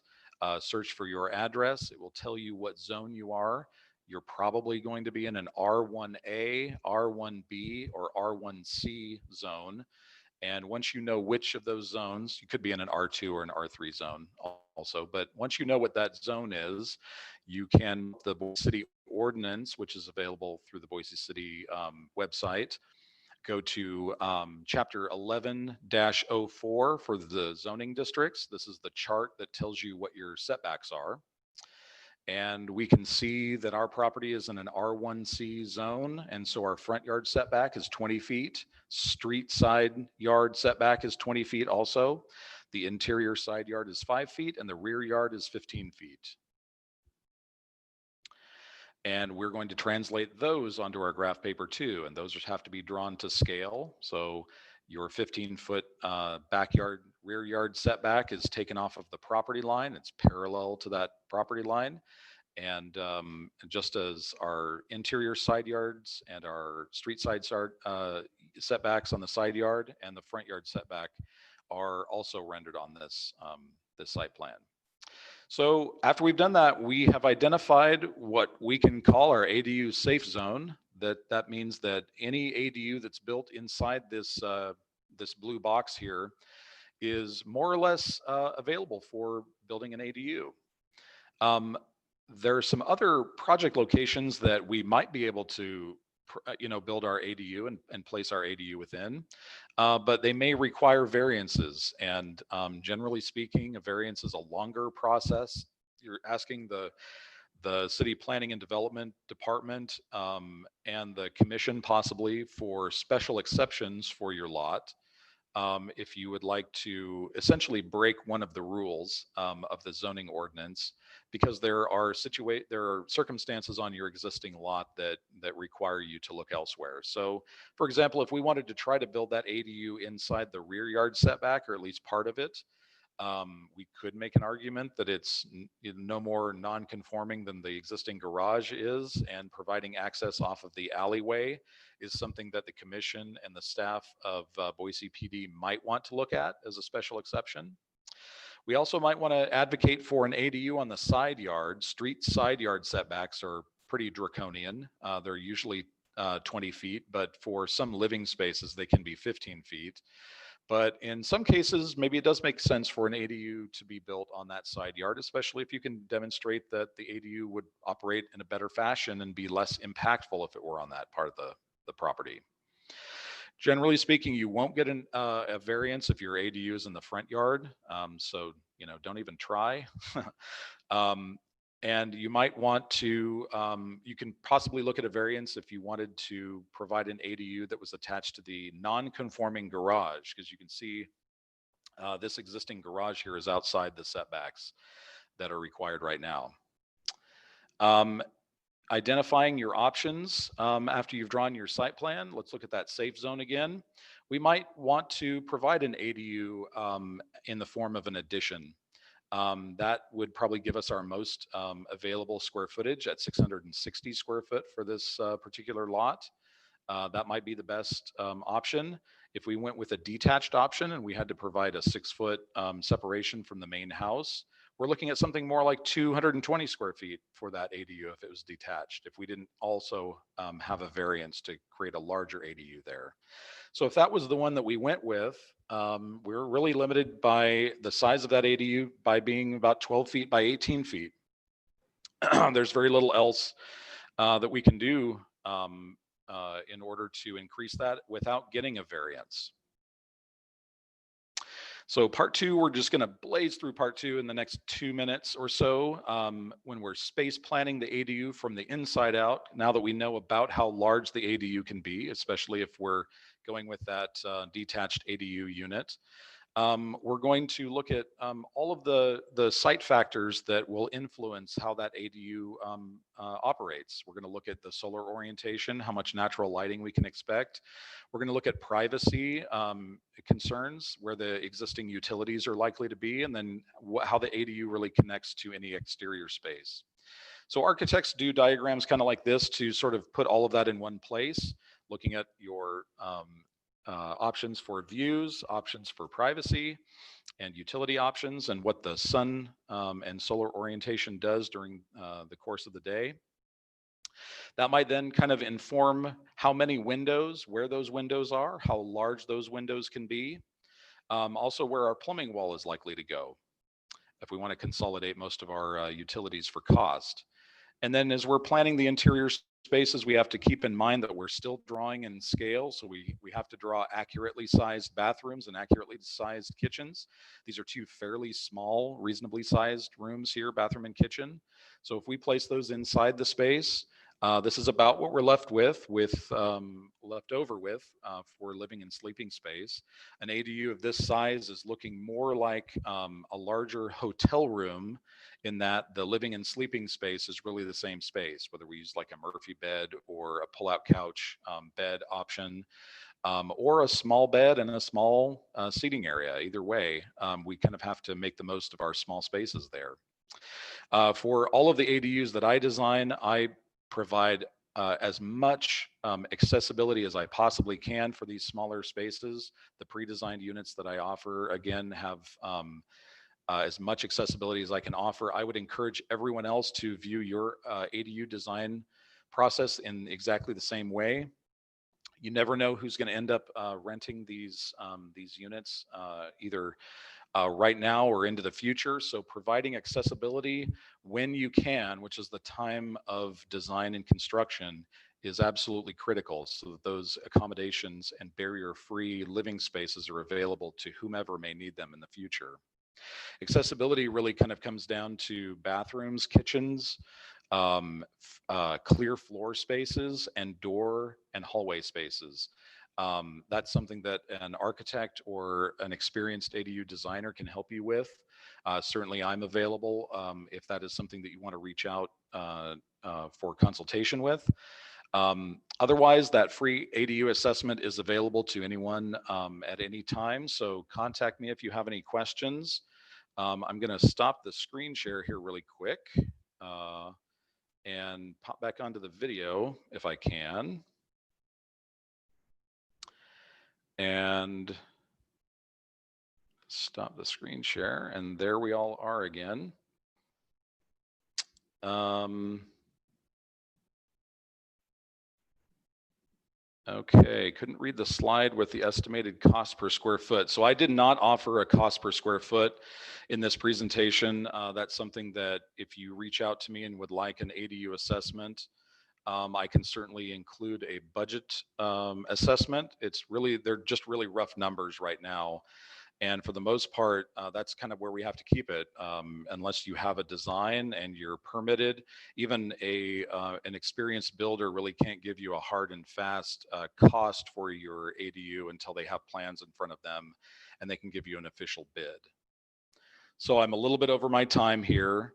search for your address. It will tell you what zone you are. You're probably going to be in an R1A, R1B, or R1C zone. And once you know which of those zones, you could be in an R2 or an R3 zone also, but once you know what that zone is, you can, the Boise City ordinance, which is available through the Boise City website, go to chapter 11-04 for the zoning districts. This is the chart that tells you what your setbacks are. And we can see that our property is in an R1C zone. And so our front yard setback is 20 feet. Street side yard setback is 20 feet also. The interior side yard is 5 feet and the rear yard is 15 feet. And we're going to translate those onto our graph paper too. And those have to be drawn to scale. So your 15-foot backyard rear yard setback is taken off of the property line. It's parallel to that property line. And just as our interior side yards and our street side setbacks on the side yard and the front yard setback are also rendered on this, this site plan. So after we've done that, we have identified what we can call our ADU safe zone. That means that any ADU that's built inside this, this blue box here is more or less available for building an ADU. There are some other project locations that we might be able to build our ADU and place our ADU within, but they may require variances. And generally speaking, a variance is a longer process. You're asking the City Planning and Development Department and the Commission possibly for special exceptions for your lot. If you would like to essentially break one of the rules of the zoning ordinance, because there are circumstances on your existing lot that require you to look elsewhere. So, for example, if we wanted to try to build that ADU inside the rear yard setback, or at least part of it, we could make an argument that it's no more non-conforming than the existing garage is, and providing access off of the alleyway is something that the commission and the staff of Boise PD might want to look at as a special exception. We also might want to advocate for an ADU on the side yard. Street side yard setbacks are pretty draconian. They're usually 20 feet, but for some living spaces, they can be 15 feet. But in some cases, maybe it does make sense for an ADU to be built on that side yard, especially if you can demonstrate that the ADU would operate in a better fashion and be less impactful if it were on that part of the property. Generally speaking, you won't get a variance if your ADU is in the front yard. So, don't even try. And you might want to, you can possibly look at a variance if you wanted to provide an ADU that was attached to the non-conforming garage, because you can see this existing garage here is outside the setbacks that are required right now. Identifying your options after you've drawn your site plan. Let's look at that safe zone again. We might want to provide an ADU in the form of an addition. That would probably give us our most available square footage at 660 square foot for this particular lot. That might be the best option. If we went with a detached option and we had to provide a 6-foot separation from the main house, we're looking at something more like 220 square feet for that ADU if it was detached, if we didn't also have a variance to create a larger ADU there. So if that was the one that we went with, we're really limited by the size of that ADU by being about 12 feet by 18 feet. There's very little else that we can do in order to increase that without getting a variance. So part two, we're just going to blaze through part two in the next 2 minutes or so when we're space planning the ADU from the inside out. Now that we know about how large the ADU can be, especially if we're going with that detached ADU unit, we're going to look at all of the site factors that will influence how that ADU operates. We're going to look at the solar orientation, how much natural lighting we can expect. We're going to look at privacy concerns, where the existing utilities are likely to be, and then how the ADU really connects to any exterior space. So architects do diagrams kind of like this to sort of put all of that in one place, looking at your options for views, options for privacy, and utility options, and what the sun and solar orientation does during the course of the day. That might then kind of inform how many windows, where those windows are, how large those windows can be, also where our plumbing wall is likely to go, if we want to consolidate most of our utilities for cost. And then as we're planning the interior spaces, we have to keep in mind that we're still drawing in scale. So we have to draw accurately sized bathrooms and accurately sized kitchens. These are two fairly small, reasonably sized rooms here, bathroom and kitchen. So if we place those inside the space, this is about what we're left over with for living and sleeping space. An ADU of this size is looking more like a larger hotel room, in that the living and sleeping space is really the same space, whether we use like a Murphy bed or a pull-out couch bed option, or a small bed and a small seating area. Either way, we kind of have to make the most of our small spaces there. For all of the ADUs that I design, I provide as much accessibility as I possibly can for these smaller spaces. The pre-designed units that I offer, again, have as much accessibility as I can offer. I would encourage everyone else to view your ADU design process in exactly the same way. You never know who's going to end up renting these units, either right now or into the future. So providing accessibility when you can, which is the time of design and construction, is absolutely critical, so that those accommodations and barrier-free living spaces are available to whomever may need them in the future. Accessibility really kind of comes down to bathrooms, kitchens, clear floor spaces and door and hallway spaces. That's something that an architect or an experienced ADU designer can help you with. Certainly I'm available if that is something that you want to reach out for consultation with. Otherwise, that free ADU assessment is available to anyone at any time. So contact me if you have any questions. I'm going to stop the screen share here really quick and pop back onto the video if I can. And stop the screen share. And there we all are again. Okay, couldn't read the slide with the estimated cost per square foot. So I did not offer a cost per square foot in this presentation. That's something that if you reach out to me and would like an ADU assessment, I can certainly include a budget assessment. They're just really rough numbers right now. And for the most part, that's kind of where we have to keep it. Unless you have a design and you're permitted, even an experienced builder really can't give you a hard and fast cost for your ADU until they have plans in front of them and they can give you an official bid. So I'm a little bit over my time here.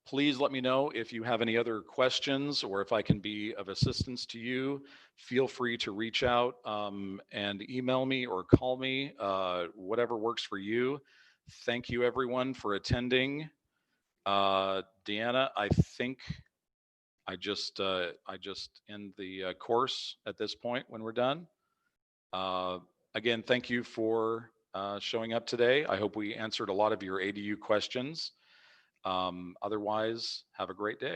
Please let me know if you have any other questions or if I can be of assistance to you. Feel free to reach out and email me or call me, whatever works for you. Thank you everyone for attending. Deanna, I think I just end the course at this point when we're done. Again, thank you for showing up today. I hope we answered a lot of your ADU questions. Otherwise, have a great day.